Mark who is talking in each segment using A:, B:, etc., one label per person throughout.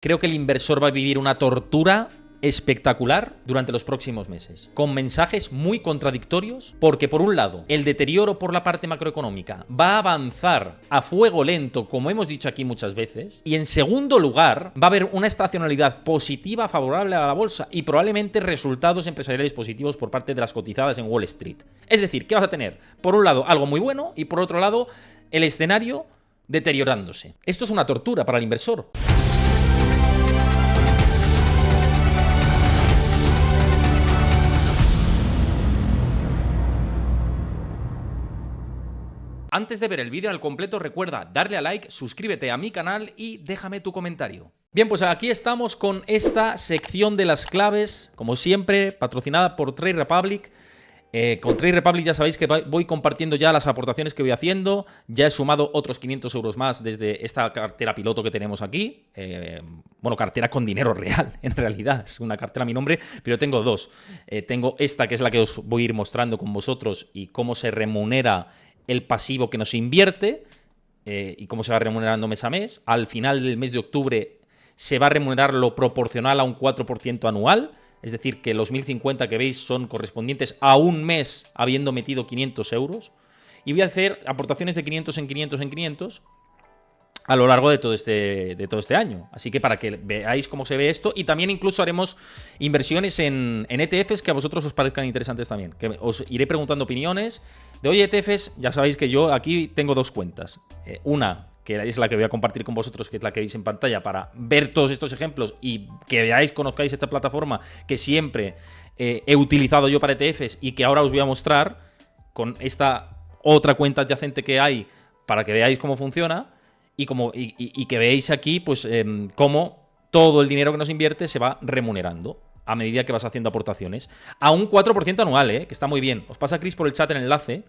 A: Creo que el inversor va a vivir una tortura espectacular durante los próximos meses, con mensajes muy contradictorios, porque por un lado, el deterioro por la parte macroeconómica va a avanzar a fuego lento, como hemos dicho aquí muchas veces, y en segundo lugar, va a haber una estacionalidad positiva favorable a la bolsa y probablemente resultados empresariales positivos por parte de las cotizadas en Wall Street. Es decir, ¿qué vas a tener? Por un lado, algo muy bueno y por otro lado, el escenario deteriorándose. Esto es una tortura para el inversor. Antes de ver el vídeo al completo, recuerda darle a like, suscríbete a mi canal y déjame tu comentario. Bien, pues aquí estamos con esta sección de las claves, como siempre, patrocinada por Trade Republic. Con Trade Republic ya sabéis que voy compartiendo ya las aportaciones que voy haciendo. Ya he sumado otros 500 euros más desde esta cartera piloto que tenemos aquí. Bueno, cartera con dinero real, en realidad. Es una cartera a mi nombre, pero tengo dos. Tengo esta, que es la que os voy a ir mostrando con vosotros y cómo se remunera el pasivo que nos invierte y cómo se va remunerando mes a mes. Al final del mes de octubre se va a remunerar lo proporcional a un 4% anual, es decir, que los 1050 que veis son correspondientes a un mes habiendo metido 500 euros. Y voy a hacer aportaciones de 500 en 500 en 500 a lo largo de todo este año. Así que para que veáis cómo se ve esto, y también incluso haremos inversiones en ETFs que a vosotros os parezcan interesantes también. Que os iré preguntando opiniones de, oye, ETFs, ya sabéis que yo aquí tengo dos cuentas. Una, que es la que voy a compartir con vosotros, que es la que veis en pantalla, para ver todos estos ejemplos y que veáis, conozcáis esta plataforma que siempre he utilizado yo para ETFs y que ahora os voy a mostrar con esta otra cuenta adyacente que hay para que veáis cómo funciona. Y que veáis aquí, pues, cómo todo el dinero que nos invierte se va remunerando a medida que vas haciendo aportaciones. A un 4% anual, que está muy bien. Os pasa Chris por el chat el enlace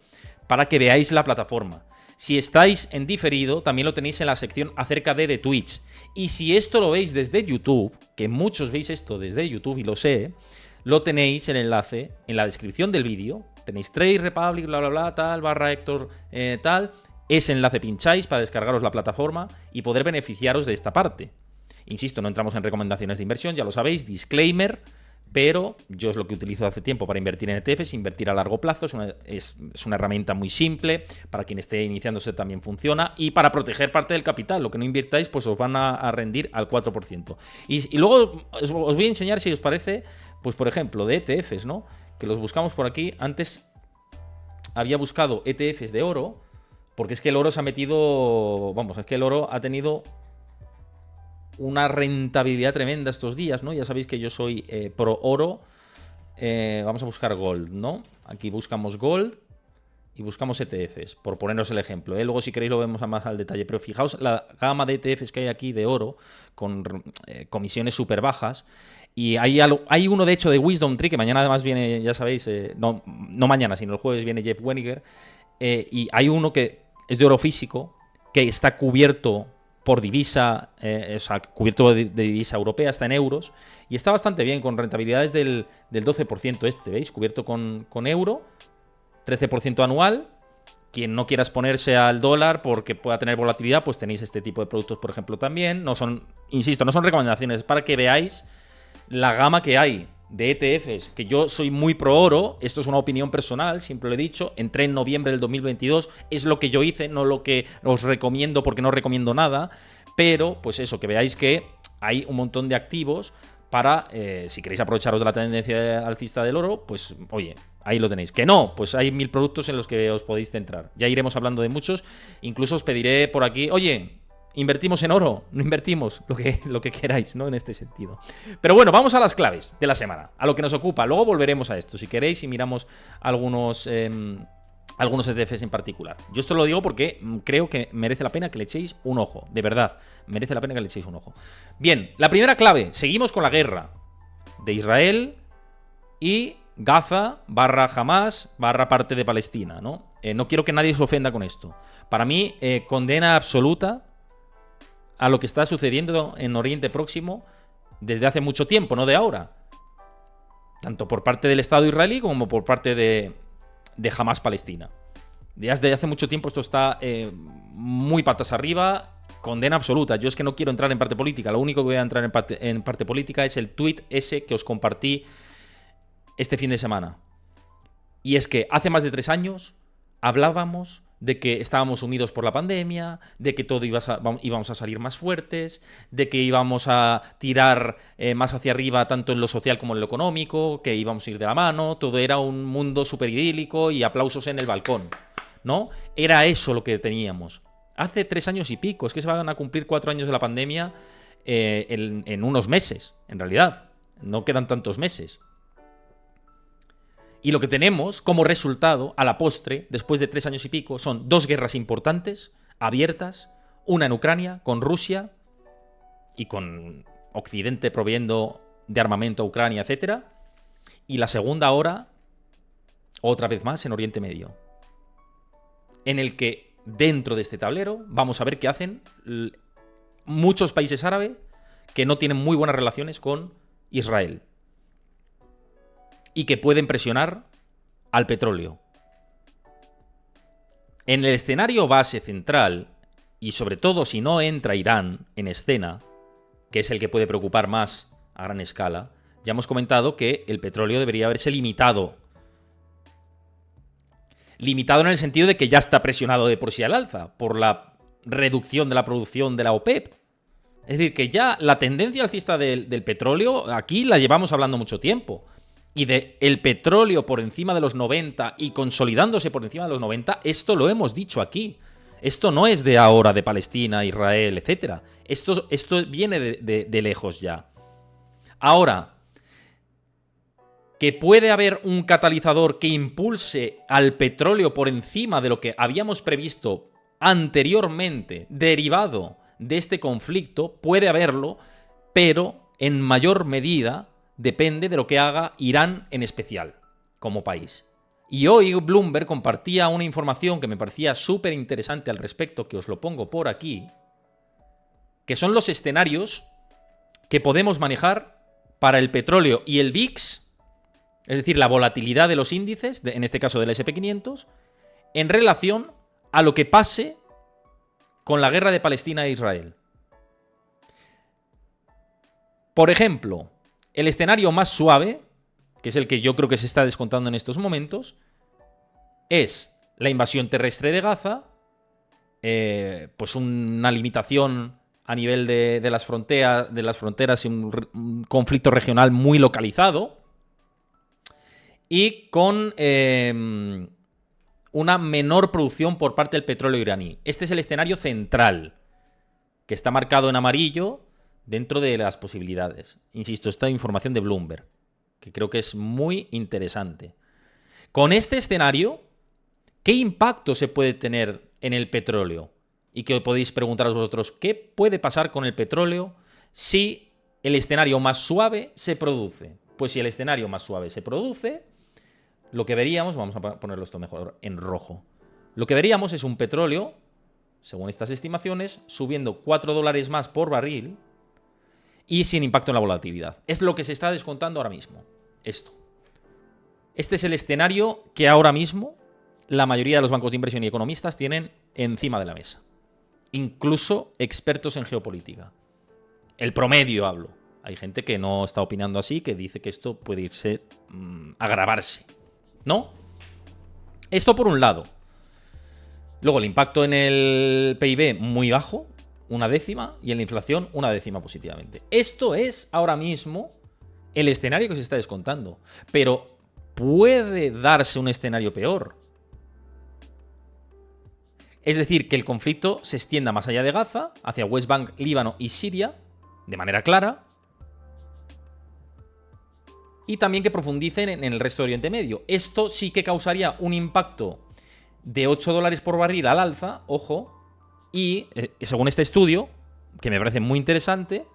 A: para que veáis la plataforma. Si estáis en diferido, también lo tenéis en la sección acerca de Twitch. Y si esto lo veis desde YouTube, que muchos veis esto desde YouTube y lo sé, lo tenéis el enlace en la descripción del vídeo. Tenéis Trade Republic, bla, bla, bla, tal, / Héctor, tal. Ese enlace pincháis para descargaros la plataforma y poder beneficiaros de esta parte. Insisto, no entramos en recomendaciones de inversión, ya lo sabéis, disclaimer, pero yo es lo que utilizo hace tiempo para invertir en ETFs, invertir a largo plazo, es una herramienta muy simple, para quien esté iniciándose también funciona, y para proteger parte del capital, lo que no invirtáis pues os van a rendir al 4%. Y luego os voy a enseñar, si os parece, pues por ejemplo, de ETFs, ¿no? Que los buscamos por aquí. Antes había buscado ETFs de oro, porque es que el oro se ha metido, vamos, es que el oro ha tenido una rentabilidad tremenda estos días, ¿no? Ya sabéis que yo soy pro oro. Vamos a buscar gold, ¿no? Aquí buscamos gold y buscamos ETFs, por ponernos el ejemplo, ¿eh? Luego si queréis lo vemos más al detalle, pero fijaos la gama de ETFs que hay aquí de oro, con comisiones súper bajas. Y hay uno, de hecho, de Wisdom Tree, que mañana además viene, ya sabéis, no mañana, sino el jueves viene Jeff Weniger. Y hay uno que es de oro físico, que está cubierto por divisa, o sea, cubierto de divisa europea, está en euros, y está bastante bien, con rentabilidades del 12%, ¿veis? Cubierto con euro, 13% anual. Quien no quiera exponerse al dólar porque pueda tener volatilidad, pues tenéis este tipo de productos, por ejemplo, también. No son, insisto, no son recomendaciones, para que veáis la gama que hay de ETFs, que yo soy muy pro oro. Esto es una opinión personal, siempre lo he dicho. Entré en noviembre del 2022, es lo que yo hice, no lo que os recomiendo, porque no recomiendo nada. Pero, pues eso, que veáis que hay un montón de activos para, si queréis aprovecharos de la tendencia alcista del oro, pues oye, ahí lo tenéis. Que no, pues hay 1000 productos en los que os podéis centrar. Ya iremos hablando de muchos. Incluso os pediré por aquí, oye, ¿invertimos en oro? No invertimos, lo que queráis, ¿no? En este sentido. Pero bueno, vamos a las claves de la semana, a lo que nos ocupa. Luego volveremos a esto, si queréis, y miramos algunos ETFs en particular. Yo esto lo digo porque creo que merece la pena que le echéis un ojo. De verdad, merece la pena que le echéis un ojo. Bien, la primera clave. Seguimos con la guerra de Israel y Gaza / Hamas / parte de Palestina, ¿no? No quiero que nadie se ofenda con esto. Para mí, condena absoluta a lo que está sucediendo en Oriente Próximo desde hace mucho tiempo, no de ahora. Tanto por parte del Estado israelí como por parte de Hamas Palestina. Desde hace mucho tiempo esto está muy patas arriba, condena absoluta. Yo es que no quiero entrar en parte política, lo único que voy a entrar en parte política es el tuit ese que os compartí este fin de semana. Y es que hace más de 3 años hablábamos de que estábamos unidos por la pandemia, de que todo íbamos a salir más fuertes, de que íbamos a tirar más hacia arriba tanto en lo social como en lo económico, que íbamos a ir de la mano, todo era un mundo súper idílico y aplausos en el balcón, ¿no? Era eso lo que teníamos. Hace 3 años y pico, es que se van a cumplir 4 años de la pandemia en unos meses, en realidad. No quedan tantos meses. Y lo que tenemos como resultado, a la postre, después de 3 años y pico, son 2 guerras importantes, abiertas, una en Ucrania, con Rusia, y con Occidente proveyendo de armamento a Ucrania, etc. Y la segunda ahora, otra vez más, en Oriente Medio. En el que, dentro de este tablero, vamos a ver qué hacen muchos países árabes que no tienen muy buenas relaciones con Israel. Y que pueden presionar al petróleo. En el escenario base central, y sobre todo si no entra Irán en escena, que es el que puede preocupar más a gran escala, ya hemos comentado que el petróleo debería haberse limitado. Limitado en el sentido de que ya está presionado de por sí al alza, por la reducción de la producción de la OPEP. Es decir, que ya la tendencia alcista del petróleo, aquí la llevamos hablando mucho tiempo. Y de el petróleo por encima de los 90 y consolidándose por encima de los 90, esto lo hemos dicho aquí. Esto no es de ahora, de Palestina, Israel, etc. Esto viene de lejos ya. Ahora, que puede haber un catalizador que impulse al petróleo por encima de lo que habíamos previsto anteriormente, derivado de este conflicto, puede haberlo, pero en mayor medida depende de lo que haga Irán en especial, como país. Y hoy Bloomberg compartía una información que me parecía súper interesante al respecto, que os lo pongo por aquí, que son los escenarios que podemos manejar para el petróleo y el VIX, es decir, la volatilidad de los índices, en este caso del SP500, en relación a lo que pase con la guerra de Palestina e Israel. Por ejemplo, el escenario más suave, que es el que yo creo que se está descontando en estos momentos, es la invasión terrestre de Gaza, pues una limitación a nivel de las fronteras y un conflicto regional muy localizado, y con una menor producción por parte del petróleo iraní. Este es el escenario central, que está marcado en amarillo dentro de las posibilidades. Insisto, esta información de Bloomberg, que creo que es muy interesante. Con este escenario, ¿qué impacto se puede tener en el petróleo? Y que podéis preguntaros vosotros, ¿qué puede pasar con el petróleo si el escenario más suave se produce? Pues si el escenario más suave se produce, lo que veríamos, vamos a ponerlo esto mejor en rojo, lo que veríamos es un petróleo, según estas estimaciones, subiendo $4 más por barril y sin impacto en la volatilidad. Es lo que se está descontando ahora mismo. Esto. Este es el escenario que ahora mismo la mayoría de los bancos de inversión y economistas tienen encima de la mesa. Incluso expertos en geopolítica. El promedio hablo. Hay gente que no está opinando así, que dice que esto puede irse a agravarse, ¿no? Esto por un lado. Luego el impacto en el PIB muy bajo, 1/10, y en la inflación 1/10 positivamente. Esto es ahora mismo el escenario que se está descontando. Pero puede darse un escenario peor. Es decir, que el conflicto se extienda más allá de Gaza, hacia West Bank, Líbano y Siria, de manera clara, y también que profundicen en el resto de Oriente Medio. Esto sí que causaría un impacto de $8 por barril al alza, ojo, y según este estudio, que me parece muy interesante,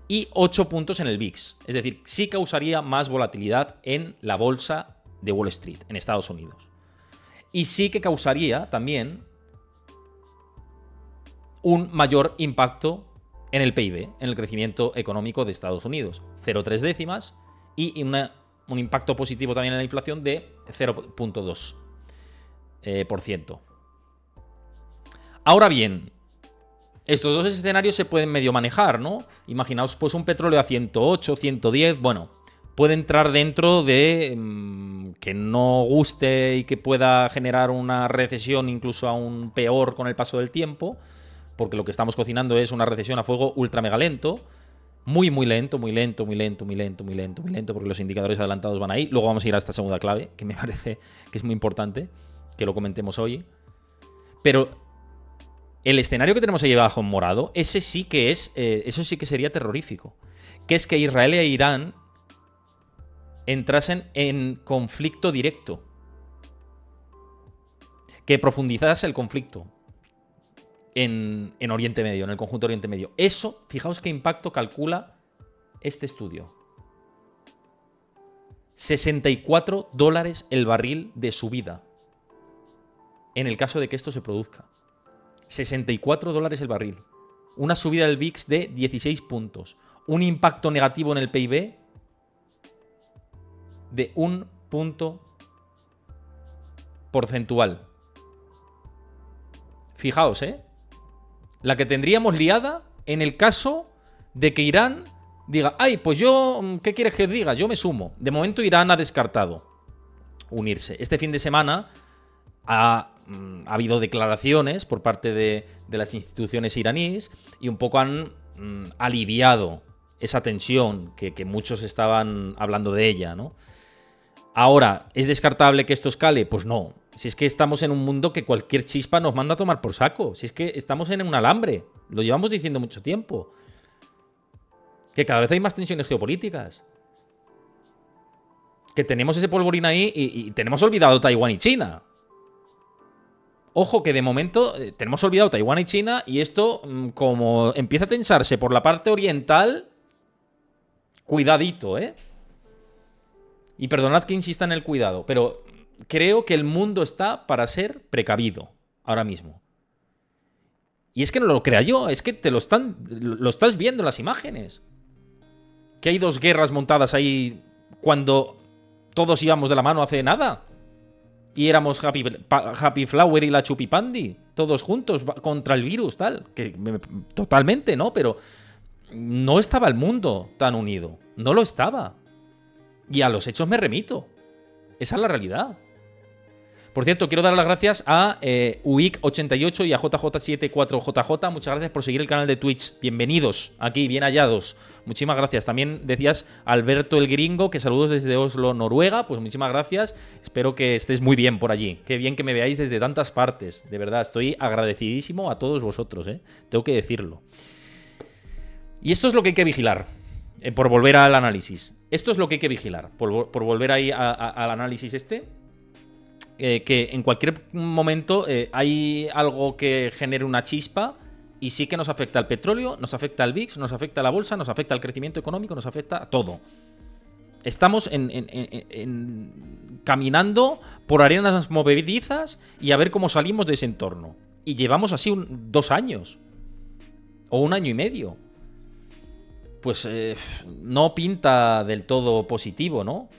A: y 8 puntos en el VIX. Es decir, sí causaría más volatilidad en la bolsa de Wall Street, en Estados Unidos. Y sí que causaría también un mayor impacto en el PIB, en el crecimiento económico de Estados Unidos. 0,3, y un impacto positivo también en la inflación de 0,2. por ciento. Ahora bien, estos dos escenarios se pueden medio manejar, ¿no? Imaginaos pues un petróleo a 108, 110, bueno, puede entrar dentro de que no guste y que pueda generar una recesión incluso aún peor con el paso del tiempo, porque lo que estamos cocinando es una recesión a fuego ultra mega lento, muy lento, porque los indicadores adelantados van ahí. Luego vamos a ir a esta segunda clave, que me parece que es muy importante que lo comentemos hoy. Pero el escenario que tenemos ahí abajo en morado, ese sí que es, eso sí que sería terrorífico, que es que Israel e Irán entrasen en conflicto directo, que profundizase el conflicto en Oriente Medio, en el conjunto Oriente Medio. Eso, fijaos qué impacto calcula este estudio. $64 el barril de subida en el caso de que esto se produzca. $64 el barril. Una subida del VIX de 16 puntos. Un impacto negativo en el PIB de 1 punto porcentual. Fijaos, la que tendríamos liada en el caso de que Irán diga, ay, pues yo, ¿qué quieres que diga? Yo me sumo. De momento Irán ha descartado unirse. Este fin de semana ha habido declaraciones por parte de las instituciones iraníes y un poco han aliviado esa tensión que muchos estaban hablando de ella, ¿no? Ahora, ¿es descartable que esto escale? Pues no. Si es que estamos en un mundo que cualquier chispa nos manda a tomar por saco. Si es que estamos en un alambre. Lo llevamos diciendo mucho tiempo. Que cada vez hay más tensiones geopolíticas. Que tenemos ese polvorín ahí y tenemos olvidado Taiwán y China. Ojo que de momento tenemos olvidado Taiwán y China y esto, como empieza a tensarse por la parte oriental, cuidadito, Y perdonad que insista en el cuidado, pero creo que el mundo está para ser precavido ahora mismo. Y es que no lo crea yo, es que lo estás viendo en las imágenes. Que hay dos guerras montadas ahí cuando todos íbamos de la mano hace nada. Y éramos Happy Flower y la Chupipandi, todos juntos contra el virus, tal. Totalmente, ¿no? Pero no estaba el mundo tan unido. No lo estaba. Y a los hechos me remito. Esa es la realidad. Por cierto, quiero dar las gracias a UIC88 y a JJ74JJ. Muchas gracias por seguir el canal de Twitch. Bienvenidos aquí, bien hallados. Muchísimas gracias. También decías Alberto el Gringo, que saludos desde Oslo, Noruega. Pues muchísimas gracias. Espero que estés muy bien por allí. Qué bien que me veáis desde tantas partes. De verdad, estoy agradecidísimo a todos vosotros, Tengo que decirlo. Y esto es lo que hay que vigilar. Por volver al análisis. Esto es lo que hay que vigilar. Por volver ahí al análisis que en cualquier momento hay algo que genere una chispa y sí que nos afecta al petróleo, nos afecta al VIX, nos afecta a la bolsa, nos afecta al crecimiento económico, nos afecta a todo. Estamos caminando por arenas movedizas y a ver cómo salimos de ese entorno. Y llevamos así 2 años. O 1 año y medio. Pues no pinta del todo positivo, ¿no?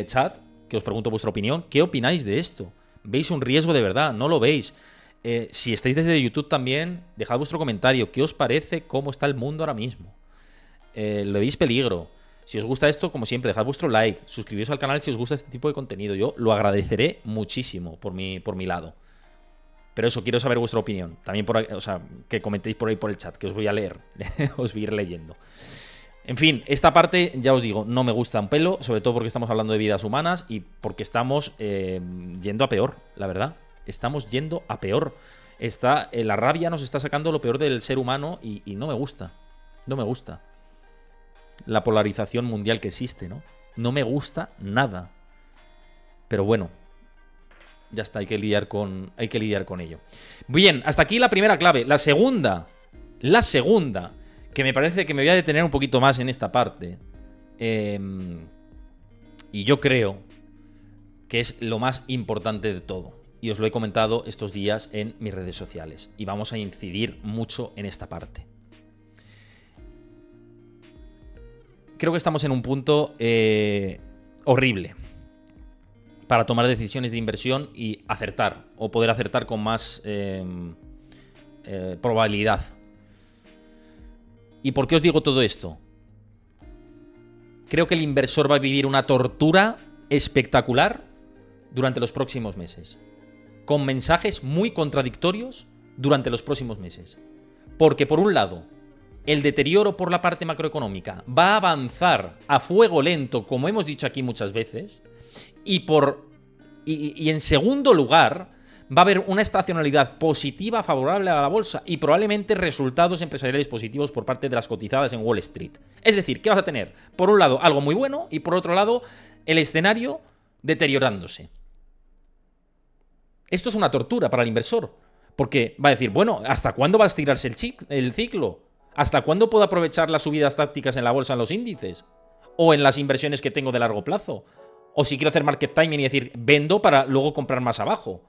A: Chat, que os pregunto vuestra opinión. ¿Qué opináis de esto? ¿Veis un riesgo de verdad? ¿No lo veis? Si estáis desde YouTube también, dejad vuestro comentario. ¿Qué os parece cómo está el mundo ahora mismo? ¿Le veis peligro? Si os gusta esto, como siempre, dejad vuestro like. Suscribiros al canal si os gusta este tipo de contenido. Yo lo agradeceré muchísimo por mi lado. Pero eso, quiero saber vuestra opinión. También que comentéis por ahí por el chat, que os voy a leer. Os voy a ir leyendo. En fin, esta parte, ya os digo, no me gusta un pelo, sobre todo porque estamos hablando de vidas humanas y porque estamos yendo a peor, la verdad. Estamos yendo a peor. La rabia nos está sacando lo peor del ser humano y no me gusta. No me gusta. La polarización mundial que existe, ¿no? No me gusta nada. Pero bueno, ya está, hay que lidiar con ello. Bien, hasta aquí la primera clave. La segunda, que me parece que me voy a detener un poquito más en esta parte. Y yo creo que es lo más importante de todo. Y os lo he comentado estos días en mis redes sociales. Y vamos a incidir mucho en esta parte. Creo que estamos en un punto horrible. para tomar decisiones de inversión y acertar, o poder acertar con más probabilidad. ¿Y por qué os digo todo esto? Creo que el inversor va a vivir una tortura espectacular durante los próximos meses, con mensajes muy contradictorios durante los próximos meses. Porque por un lado, el deterioro por la parte macroeconómica va a avanzar a fuego lento, como hemos dicho aquí muchas veces, y en segundo lugar, va a haber una estacionalidad positiva favorable a la bolsa y probablemente resultados empresariales positivos por parte de las cotizadas en Wall Street. Es decir, ¿qué vas a tener? Por un lado, algo muy bueno y por otro lado, el escenario deteriorándose. Esto es una tortura para el inversor, porque va a decir, bueno, ¿hasta cuándo va a estirarse el ciclo? ¿Hasta cuándo puedo aprovechar las subidas tácticas en la bolsa, en los índices? ¿O en las inversiones que tengo de largo plazo? ¿O si quiero hacer market timing y decir, vendo para luego comprar más abajo?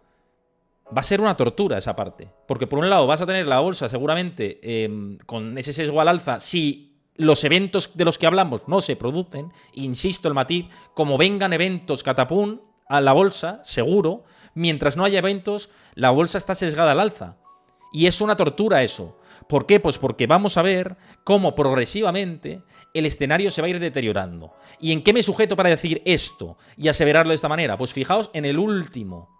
A: Va a ser una tortura esa parte, porque por un lado vas a tener la bolsa seguramente con ese sesgo al alza si los eventos de los que hablamos no se producen. Insisto, el matiz, como vengan eventos catapum a la bolsa, seguro, mientras no haya eventos, la bolsa está sesgada al alza. Y es una tortura eso. ¿Por qué? Pues porque vamos a ver cómo progresivamente el escenario se va a ir deteriorando. ¿Y en qué me sujeto para decir esto y aseverarlo de esta manera? Pues fijaos en el último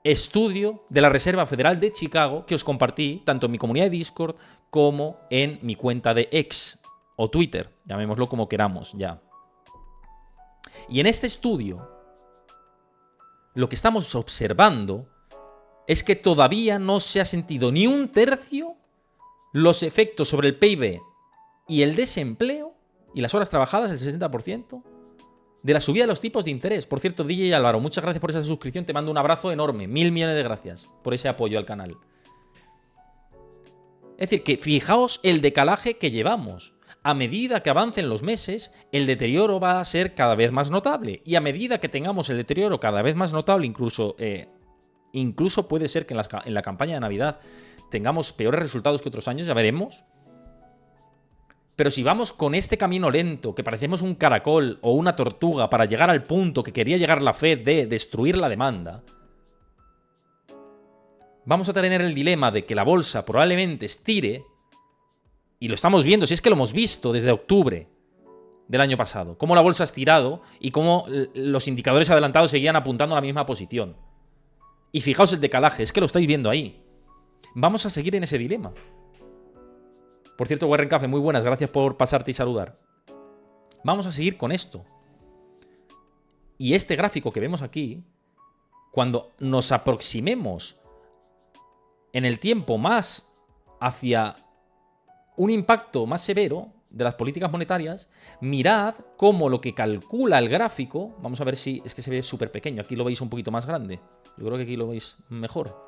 A: estudio de la Reserva Federal de Chicago que os compartí tanto en mi comunidad de Discord como en mi cuenta de X o Twitter, llamémoslo como queramos ya. Y en este estudio lo que estamos observando es que todavía no se ha sentido ni un tercio los efectos sobre el PIB y el desempleo y las horas trabajadas, el 60%, de la subida de los tipos de interés. Por cierto, DJ Álvaro, muchas gracias por esa suscripción, te mando un abrazo enorme, 1000 millones de gracias por ese apoyo al canal. Es decir, que fijaos el decalaje que llevamos. A medida que avancen los meses, el deterioro va a ser cada vez más notable. Y a medida que tengamos el deterioro cada vez más notable, incluso puede ser que en la campaña de Navidad tengamos peores resultados que otros años, ya veremos. Pero si vamos con este camino lento, que parecemos un caracol o una tortuga para llegar al punto que quería llegar la Fed de destruir la demanda, vamos a tener el dilema de que la bolsa probablemente estire, y lo estamos viendo, si es que lo hemos visto desde octubre del año pasado, cómo la bolsa ha estirado y cómo los indicadores adelantados seguían apuntando a la misma posición. Y fijaos el decalaje, es que lo estáis viendo ahí. Vamos a seguir en ese dilema. Por cierto, Warren Café, muy buenas, gracias por pasarte y saludar. Vamos a seguir con esto. Y este gráfico que vemos aquí, cuando nos aproximemos en el tiempo más hacia un impacto más severo de las políticas monetarias, mirad cómo lo que calcula el gráfico, vamos a ver si es que se ve súper pequeño, aquí lo veis un poquito más grande, yo creo que aquí lo veis mejor.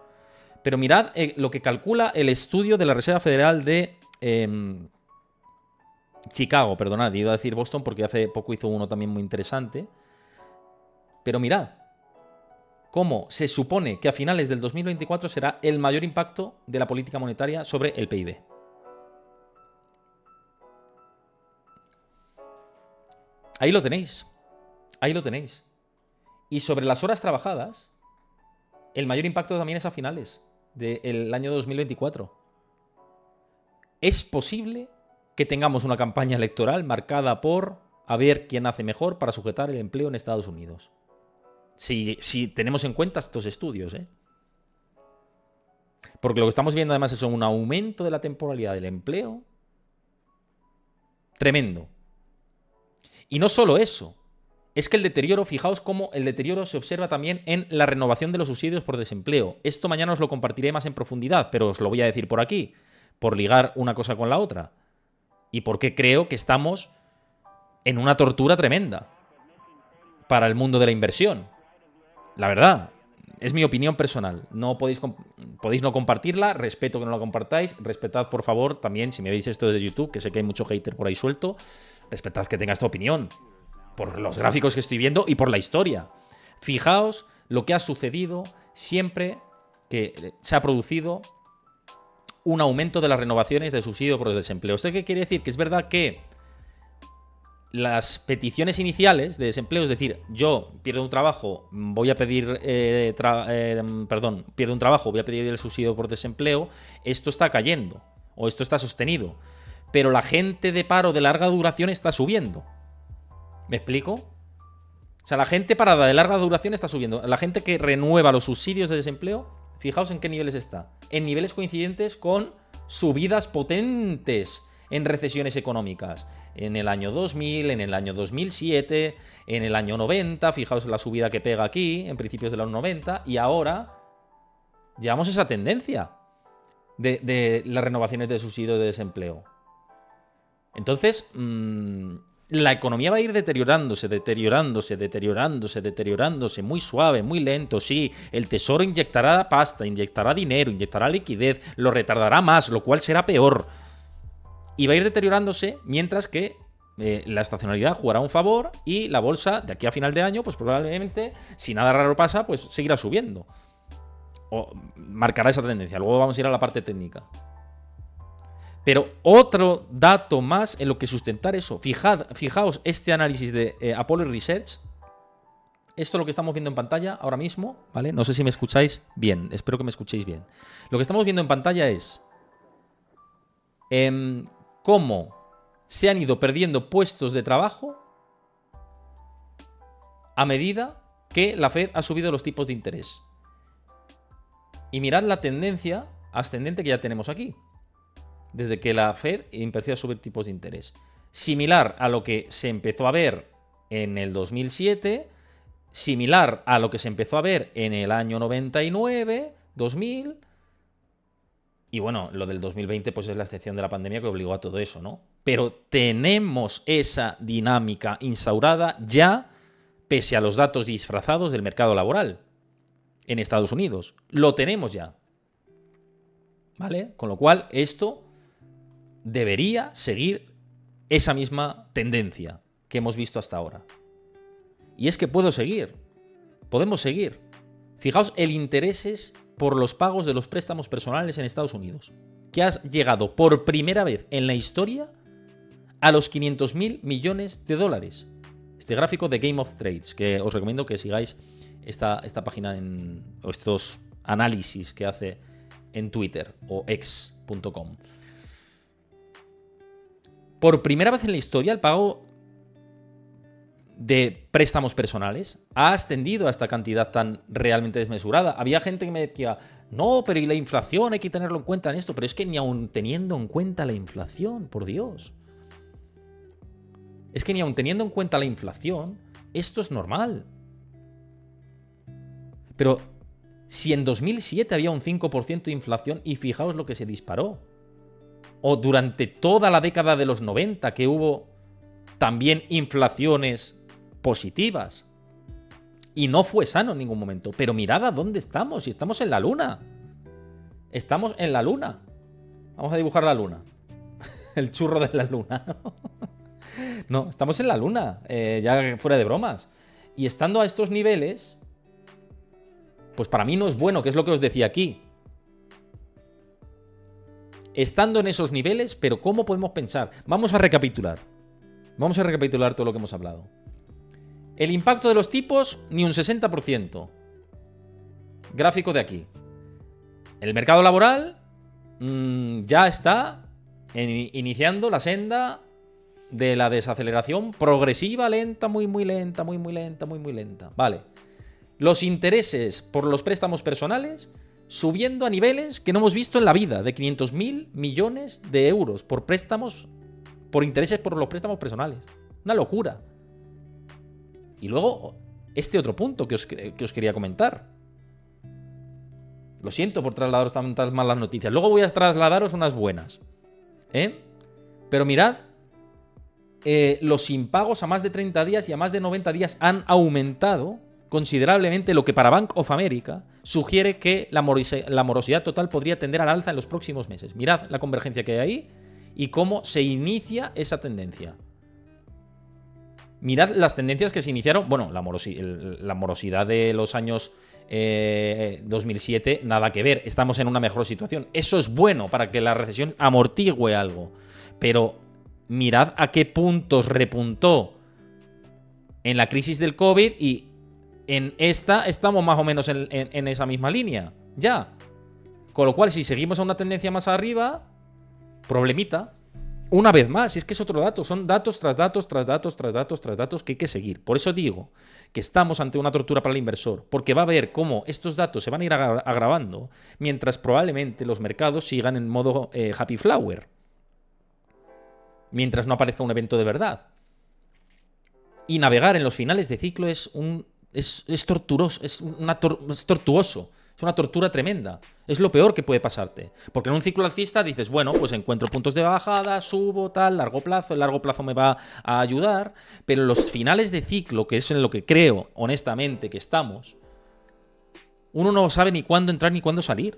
A: Pero mirad lo que calcula el estudio de la Reserva Federal de Chicago, perdonad, iba a decir Boston porque hace poco hizo uno también muy interesante. Pero mirad cómo se supone que a finales del 2024 será el mayor impacto de la política monetaria sobre el PIB. Ahí lo tenéis. Ahí lo tenéis. Y sobre las horas trabajadas, el mayor impacto también es a finales del año 2024. Es posible que tengamos una campaña electoral marcada por a ver quién hace mejor para sujetar el empleo en Estados Unidos. Si tenemos en cuenta estos estudios, ¿eh? Porque lo que estamos viendo además es un aumento de la temporalidad del empleo tremendo. Y no solo eso, es que el deterioro, fijaos cómo el deterioro se observa también en la renovación de los subsidios por desempleo. Esto mañana os lo compartiré más en profundidad, pero os lo voy a decir por aquí, por ligar una cosa con la otra. Y porque creo que estamos en una tortura tremenda para el mundo de la inversión. La verdad, es mi opinión personal. No podéis no compartirla, respeto que no la compartáis. Respetad, por favor, también, si me veis esto desde YouTube, que sé que hay mucho hater por ahí suelto, respetad que tenga esta opinión. Por los gráficos que estoy viendo y por la historia. Fijaos lo que ha sucedido siempre que se ha producido un aumento de las renovaciones de subsidio por desempleo. ¿Esto qué quiere decir? Que es verdad que las peticiones iniciales de desempleo, es decir, yo pierdo un trabajo, voy a pedir, pierdo un trabajo, voy a pedir el subsidio por desempleo, esto está cayendo o esto está sostenido, pero la gente de paro de larga duración está subiendo. ¿Me explico? O sea, la gente parada de larga duración está subiendo. La gente que renueva los subsidios de desempleo, fijaos en qué niveles está. En niveles coincidentes con subidas potentes en recesiones económicas. En el año 2000, en el año 2007, en el año 90, fijaos la subida que pega aquí, en principios de los 90, y ahora llevamos esa tendencia de las renovaciones de subsidio de desempleo. Entonces, la economía va a ir deteriorándose, muy suave, muy lento, sí. El Tesoro inyectará pasta, inyectará dinero, inyectará liquidez, lo retardará más, lo cual será peor. Y va a ir deteriorándose mientras que la estacionalidad jugará un favor y la bolsa de aquí a final de año, pues probablemente, si nada raro pasa, pues seguirá subiendo. O marcará esa tendencia. Luego vamos a ir a la parte técnica. Pero otro dato más en lo que sustentar eso. Fijaos este análisis de Apollo Research. Esto es lo que estamos viendo en pantalla ahora mismo, ¿vale? No sé si me escucháis bien. Espero que me escuchéis bien. Lo que estamos viendo en pantalla es cómo se han ido perdiendo puestos de trabajo a medida que la Fed ha subido los tipos de interés. Y mirad la tendencia ascendente que ya tenemos aquí, desde que la Fed empezó a subir tipos de interés. Similar a lo que se empezó a ver en el 2007, similar a lo que se empezó a ver en el año 99, 2000... Y bueno, lo del 2020 pues es la excepción de la pandemia que obligó a todo eso, ¿no? Pero tenemos esa dinámica instaurada ya, pese a los datos disfrazados del mercado laboral en Estados Unidos. Lo tenemos ya, ¿vale? Con lo cual, esto debería seguir esa misma tendencia que hemos visto hasta ahora. Y es que podemos seguir. Fijaos el intereses por los pagos de los préstamos personales en Estados Unidos, que ha llegado por primera vez en la historia a los 500.000 millones de dólares. Este gráfico de Game of Trades, que os recomiendo que sigáis esta página o estos análisis que hace en Twitter o x.com. Por primera vez en la historia, el pago de préstamos personales ha ascendido a esta cantidad tan realmente desmesurada. Había gente que me decía, no, pero ¿y la inflación? Hay que tenerlo en cuenta en esto. Pero es que ni aun teniendo en cuenta la inflación, por Dios. Es que ni aun teniendo en cuenta la inflación, esto es normal. Pero si en 2007 había un 5% de inflación y fijaos lo que se disparó. O durante toda la década de los 90 que hubo también inflaciones positivas. Y no fue sano en ningún momento. Pero mirad a dónde estamos. Si estamos en la luna. Estamos en la luna. Vamos a dibujar la luna. El churro de la luna. No, estamos en la luna. Ya fuera de bromas. Y estando a estos niveles, pues para mí no es bueno, que es lo que os decía aquí. Estando en esos niveles, pero ¿cómo podemos pensar? Vamos a recapitular. Vamos a recapitular todo lo que hemos hablado. El impacto de los tipos, ni un 60%. Gráfico de aquí. El mercado laboral ya está iniciando la senda de la desaceleración progresiva, lenta, muy lenta. Vale. Los intereses por los préstamos personales subiendo a niveles que no hemos visto en la vida, de 500.000 millones de euros por préstamos, por intereses por los préstamos personales. Una locura. Y luego, este otro punto que os quería comentar. Lo siento por trasladaros tantas malas noticias. Luego voy a trasladaros unas buenas. Pero mirad, los impagos a más de 30 días y a más de 90 días han aumentado considerablemente, lo que para Bank of America sugiere que la morosidad total podría tender al alza en los próximos meses. Mirad la convergencia que hay ahí y cómo se inicia esa tendencia. Mirad las tendencias que se iniciaron. Bueno, la morosidad de los años 2007, nada que ver. Estamos en una mejor situación. Eso es bueno para que la recesión amortigüe algo. Pero mirad a qué puntos repuntó en la crisis del COVID y en esta estamos más o menos en esa misma línea. Ya. Con lo cual, si seguimos a una tendencia más arriba, problemita. Una vez más, es que es otro dato. Son datos tras datos, tras datos, tras datos, tras datos que hay que seguir. Por eso digo que estamos ante una tortura para el inversor, porque va a ver cómo estos datos se van a ir agravando, mientras probablemente los mercados sigan en modo happy flower. Mientras no aparezca un evento de verdad. Y navegar en los finales de ciclo es torturoso, es tortuoso. Es una tortura tremenda. Es lo peor que puede pasarte. Porque en un ciclo alcista dices, bueno, pues encuentro puntos de bajada, subo, tal, largo plazo. El largo plazo me va a ayudar. Pero en los finales de ciclo, que es en lo que creo, honestamente, que estamos, uno no sabe ni cuándo entrar ni cuándo salir.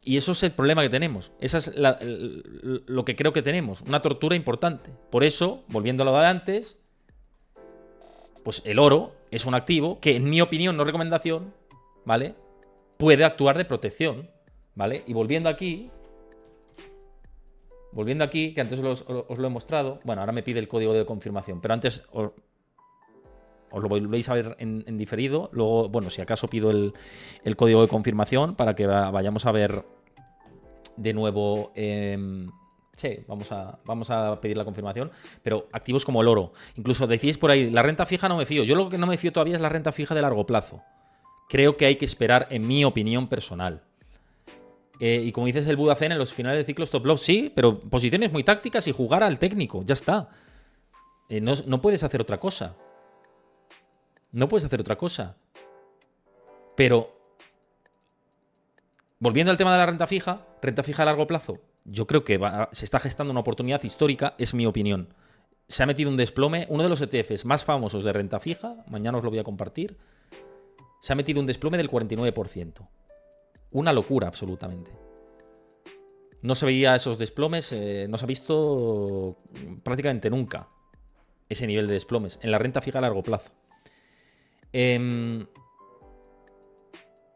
A: Y eso es el problema que tenemos. Esa es lo que creo que tenemos. Una tortura importante. Por eso, volviendo a lo de antes, pues el oro es un activo que, en mi opinión, no recomendación, ¿vale? Puede actuar de protección, ¿vale? Y volviendo aquí, que antes os lo he mostrado. Bueno, ahora me pide el código de confirmación, pero antes os lo volvéis a ver en diferido. Luego, bueno, si acaso pido el código de confirmación para que vayamos a ver de nuevo. Sí, vamos a pedir la confirmación. Pero activos como el oro. Incluso decís por ahí, la renta fija no me fío. Yo lo que no me fío todavía es la renta fija de largo plazo. Creo que hay que esperar, en mi opinión personal. Y como dices el Budacen, en los finales de ciclo stop loss, sí, pero posiciones muy tácticas y jugar al técnico, ya está. No puedes hacer otra cosa. No puedes hacer otra cosa. Pero, volviendo al tema de la renta fija a largo plazo, yo creo que se está gestando una oportunidad histórica, es mi opinión. Se ha metido un desplome, uno de los ETFs más famosos de renta fija, mañana os lo voy a compartir, se ha metido un desplome del 49%. Una locura, absolutamente. No se veía esos desplomes, no se ha visto prácticamente nunca ese nivel de desplomes en la renta fija a largo plazo.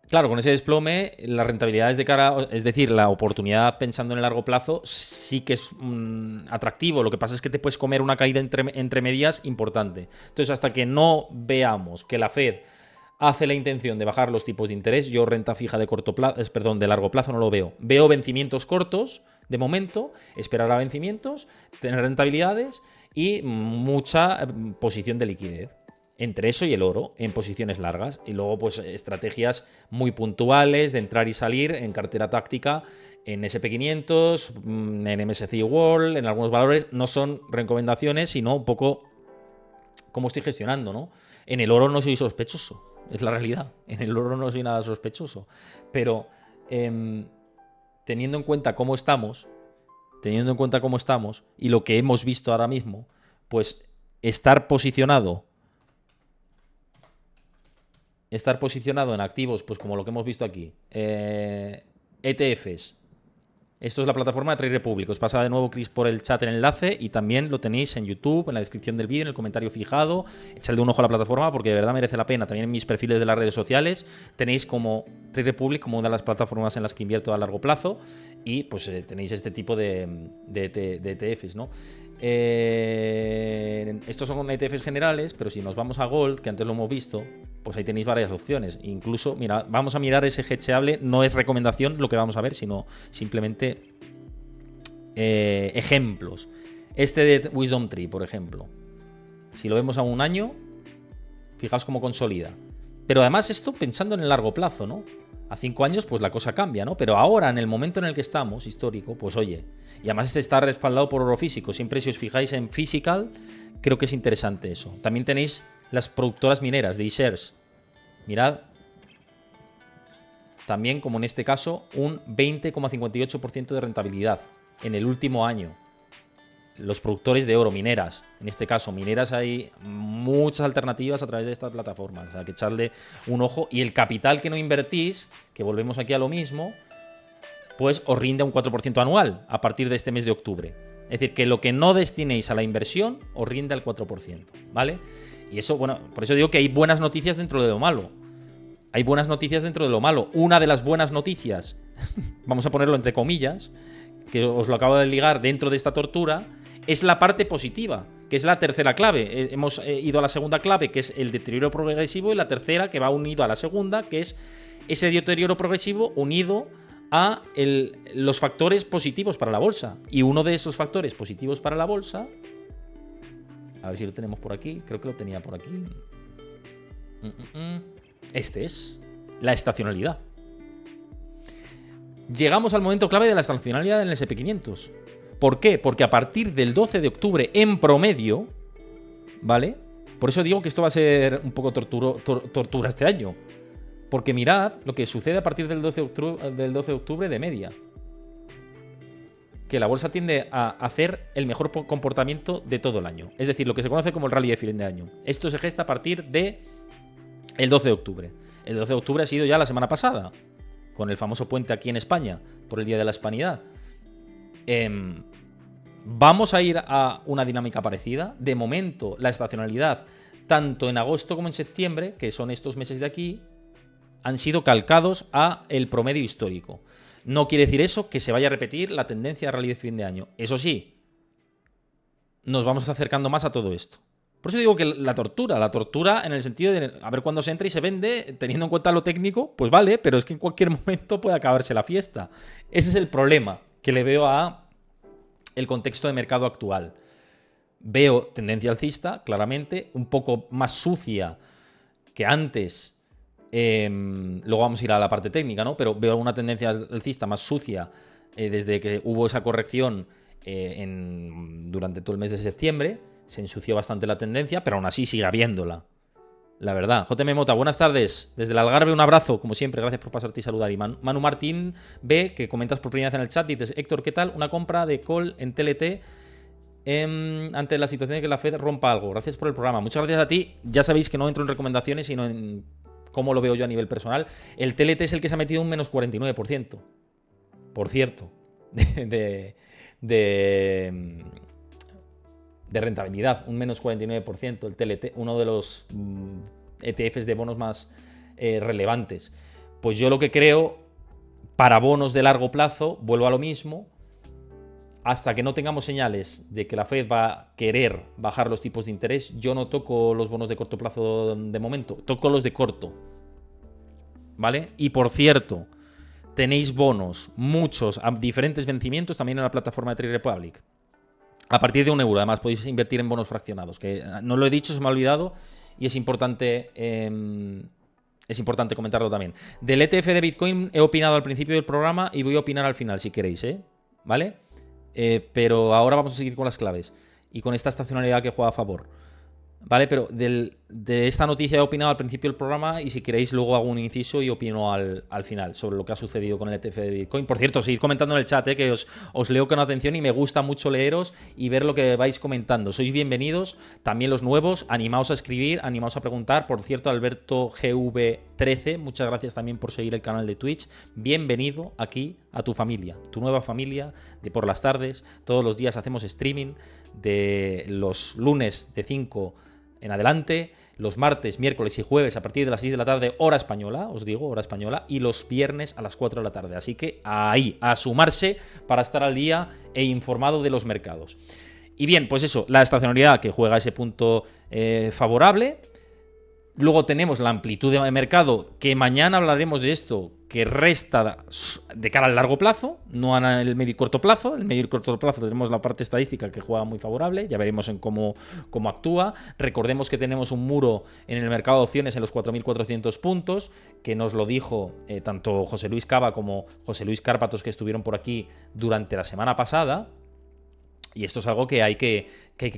A: Claro, con ese desplome, las rentabilidades de cara, es decir, la oportunidad pensando en el largo plazo, sí que es atractivo. Lo que pasa es que te puedes comer una caída entre medias importante. Entonces, hasta que no veamos que la Fed hace la intención de bajar los tipos de interés, yo renta fija de de largo plazo no lo veo. Veo vencimientos cortos, de momento, esperar a vencimientos, tener rentabilidades y mucha posición de liquidez. Entre eso y el oro, en posiciones largas. Y luego, pues, estrategias muy puntuales de entrar y salir en cartera táctica, en SP500, en MSCI World, en algunos valores. No son recomendaciones, sino un poco cómo estoy gestionando, ¿no? En el oro no soy sospechoso, es la realidad. En el oro no soy nada sospechoso. Pero teniendo en cuenta cómo estamos, y lo que hemos visto ahora mismo, pues estar posicionado en activos, pues como lo que hemos visto aquí, ETFs. Esto es la plataforma de Trade Republic. Os pasa de nuevo, Chris, por el chat el enlace y también lo tenéis en YouTube, en la descripción del vídeo, en el comentario fijado. Echadle un ojo a la plataforma porque de verdad merece la pena. También en mis perfiles de las redes sociales tenéis como Trade Republic como una de las plataformas en las que invierto a largo plazo y pues tenéis este tipo de ETFs, ¿no? Estos son ETFs generales, pero si nos vamos a Gold, que antes lo hemos visto, pues ahí tenéis varias opciones. Incluso, mira, vamos a mirar ese hedgeable. No es recomendación lo que vamos a ver, sino simplemente ejemplos. Este de Wisdom Tree, por ejemplo. Si lo vemos a un año, fijaos cómo consolida. Pero además esto pensando en el largo plazo, ¿no? A 5 años pues la cosa cambia, ¿no? Pero ahora, en el momento en el que estamos, histórico, pues oye. Y además este está respaldado por oro físico. Siempre si os fijáis en Physical, creo que es interesante eso. También tenéis las productoras mineras de iShares. Mirad. También, como en este caso, un 20,58% de rentabilidad en el último año. Los productores de oro, mineras. En este caso, mineras, hay muchas alternativas a través de estas plataformas. O sea, que echarle un ojo. Y el capital que no invertís, que volvemos aquí a lo mismo, pues os rinde un 4% anual a partir de este mes de octubre. Es decir, que lo que no destinéis a la inversión os rinde al 4%, ¿vale? Y eso, bueno, por eso digo que hay buenas noticias dentro de lo malo. Hay buenas noticias dentro de lo malo. Una de las buenas noticias, vamos a ponerlo entre comillas, que os lo acabo de ligar dentro de esta tortura, es la parte positiva, que es la tercera clave. Hemos ido a la segunda clave, que es el deterioro progresivo, y la tercera, que va unido a la segunda, que es ese deterioro progresivo unido a los factores positivos para la bolsa. Y uno de esos factores positivos para la bolsa, a ver si lo tenemos por aquí, creo que lo tenía por aquí. Este es la estacionalidad. Llegamos al momento clave de la estacionalidad en el SP500. ¿Por qué? Porque a partir del 12 de octubre en promedio, ¿vale? Por eso digo que esto va a ser un poco tortura este año. Porque mirad lo que sucede a partir del 12 de octubre de media. Que la bolsa tiende a hacer el mejor comportamiento de todo el año. Es decir, lo que se conoce como el rally de fin de año. Esto se gesta a partir del 12 de octubre. El 12 de octubre ha sido ya la semana pasada, con el famoso puente aquí en España, por el Día de la Hispanidad. Vamos a ir a una dinámica parecida. De momento, la estacionalidad, tanto en agosto como en septiembre, que son estos meses de aquí, han sido calcados a el promedio histórico. No quiere decir eso que se vaya a repetir la tendencia de rally de fin de año. Eso sí, nos vamos acercando más a todo esto. Por eso digo que la tortura en el sentido de a ver cuándo se entra y se vende, teniendo en cuenta lo técnico, pues vale, pero es que en cualquier momento puede acabarse la fiesta. Ese es el problema que le veo a el contexto de mercado actual. Veo tendencia alcista, claramente, un poco más sucia que antes. Luego vamos a ir a la parte técnica, ¿no? Pero veo una tendencia alcista más sucia desde que hubo esa corrección durante todo el mes de septiembre. Se ensució bastante la tendencia, pero aún así sigue habiéndola. La verdad. JM Mota, buenas tardes. Desde el Algarve, un abrazo, como siempre. Gracias por pasarte y saludar. Y Manu Martín B, que comentas por primera vez en el chat, dices: Héctor, ¿qué tal? Una compra de call en TLT ante la situación de que la Fed rompa algo. Gracias por el programa. Muchas gracias a ti. Ya sabéis que no entro en recomendaciones, sino en cómo lo veo yo a nivel personal. El TLT es el que se ha metido un menos 49%. Por cierto. De rentabilidad, un menos 49%, el TLT, uno de los ETFs de bonos más relevantes. Pues yo lo que creo, para bonos de largo plazo, vuelvo a lo mismo, hasta que no tengamos señales de que la Fed va a querer bajar los tipos de interés, yo no toco los bonos de corto plazo de momento, toco los de corto. ¿Vale? Y por cierto, tenéis bonos, muchos, a diferentes vencimientos también en la plataforma de Trade Republic. A partir de €1, además, podéis invertir en bonos fraccionados, que no lo he dicho, se me ha olvidado, y es importante comentarlo también. Del ETF de Bitcoin he opinado al principio del programa y voy a opinar al final, si queréis, ¿vale? Pero ahora vamos a seguir con las claves y con esta estacionalidad que juega a favor. ¿Vale? Pero de esta noticia he opinado al principio del programa y si queréis luego hago un inciso y opino al final sobre lo que ha sucedido con el ETF de Bitcoin. Por cierto, seguid comentando en el chat, que os leo con atención y me gusta mucho leeros y ver lo que vais comentando. Sois bienvenidos, también los nuevos, animaos a escribir, animaos a preguntar. Por cierto, Alberto GV13, muchas gracias también por seguir el canal de Twitch. Bienvenido aquí a tu familia, tu nueva familia de por las tardes. Todos los días hacemos streaming de los lunes de 5 en adelante, los martes, miércoles y jueves a partir de las 6 de la tarde, hora española, os digo, hora española, y los viernes a las 4 de la tarde. Así que ahí, a sumarse para estar al día e informado de los mercados. Y bien, pues eso, la estacionalidad que juega ese punto favorable. Luego tenemos la amplitud de mercado, que mañana hablaremos de esto, que resta de cara al largo plazo, no en el medio y corto plazo. En el medio y corto plazo tenemos la parte estadística que juega muy favorable, ya veremos en cómo actúa. Recordemos que tenemos un muro en el mercado de opciones en los 4.400 puntos, que nos lo dijo tanto José Luis Cava como José Luis Cárpatos, que estuvieron por aquí durante la semana pasada. Y esto es algo que hay que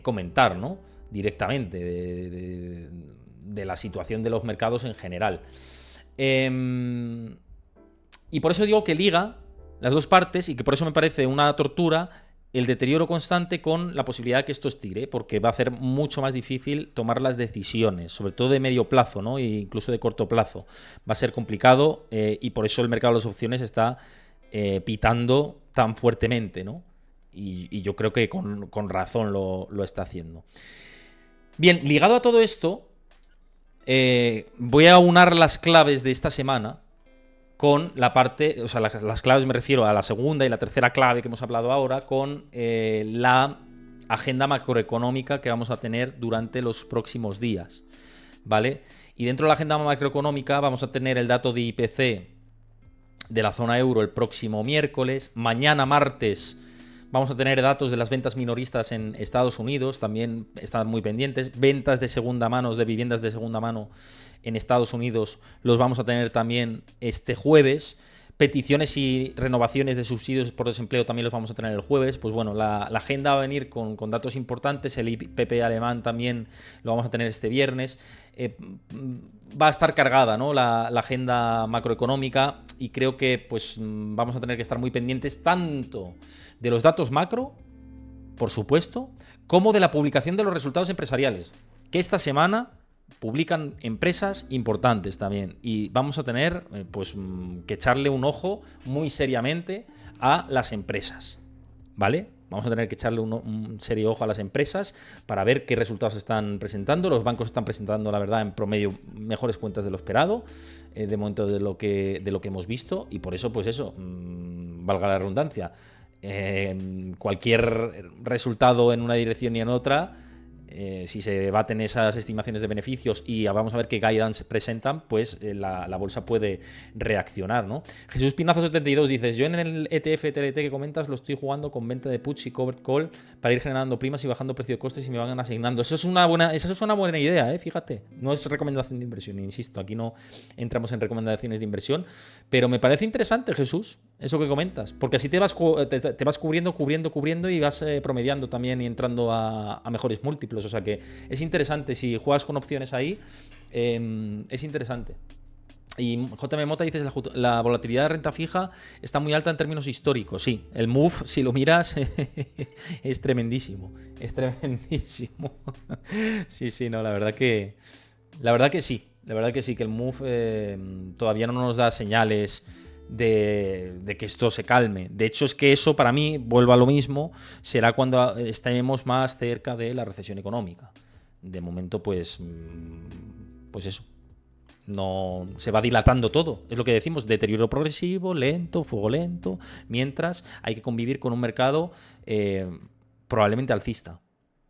A: comentar, ¿no? Directamente, de la situación de los mercados en general. Y por eso digo que liga las dos partes y que por eso me parece una tortura el deterioro constante con la posibilidad de que esto estire, porque va a hacer mucho más difícil tomar las decisiones, sobre todo de medio plazo, ¿no? E incluso de corto plazo. Va a ser complicado y por eso el mercado de las opciones está pitando tan fuertemente, ¿no? Y yo creo que con razón lo está haciendo. Bien, ligado a todo esto, voy a aunar las claves de esta semana con la parte, o sea, las claves me refiero a la segunda y la tercera clave que hemos hablado ahora, con la agenda macroeconómica que vamos a tener durante los próximos días, ¿vale? Y dentro de la agenda macroeconómica vamos a tener el dato de IPC de la zona euro el próximo miércoles. Mañana martes vamos a tener datos de las ventas minoristas en Estados Unidos, también están muy pendientes. Ventas de segunda mano, de viviendas de segunda mano en Estados Unidos, los vamos a tener también este jueves. Peticiones y renovaciones de subsidios por desempleo también los vamos a tener el jueves. Pues bueno, la agenda va a venir con datos importantes. El IPP alemán también lo vamos a tener este viernes. Va a estar cargada, ¿no?, la agenda macroeconómica, y creo que pues vamos a tener que estar muy pendientes tanto de los datos macro, por supuesto, como de la publicación de los resultados empresariales, que esta semana publican empresas importantes también, y vamos a tener pues que echarle un ojo muy seriamente a las empresas, ¿vale? Vamos a tener que echarle un serio ojo a las empresas para ver qué resultados están presentando. Los bancos están presentando, la verdad, en promedio mejores cuentas de lo esperado, de momento de lo que hemos visto, y por eso, pues eso, valga la redundancia, cualquier resultado en una dirección y en otra, si se baten esas estimaciones de beneficios y vamos a ver qué guidance presentan, pues la bolsa puede reaccionar, ¿no? Jesús Pinazo 72 dices: yo en el ETF TLT que comentas lo estoy jugando con venta de puts y covered call para ir generando primas y bajando precio de costes y me van asignando. Esa es una buena idea, fíjate. No es recomendación de inversión, insisto, aquí no entramos en recomendaciones de inversión, pero me parece interesante, Jesús, eso que comentas, porque así te vas cubriendo y vas promediando también y entrando a mejores múltiplos. O sea que es interesante, si juegas con opciones ahí, es interesante. Y JM Mota dices: la volatilidad de renta fija está muy alta en términos históricos. Sí, el move, si lo miras, es tremendísimo. Es tremendísimo. Sí, no, la verdad que sí. La verdad que sí, que el move todavía no nos da señales de que esto se calme. De hecho, es que eso, para mí, vuelvo a lo mismo, será cuando estemos más cerca de la recesión económica. De momento, pues eso. No se va dilatando todo. Es lo que decimos: deterioro progresivo, lento, fuego lento, mientras hay que convivir con un mercado probablemente alcista.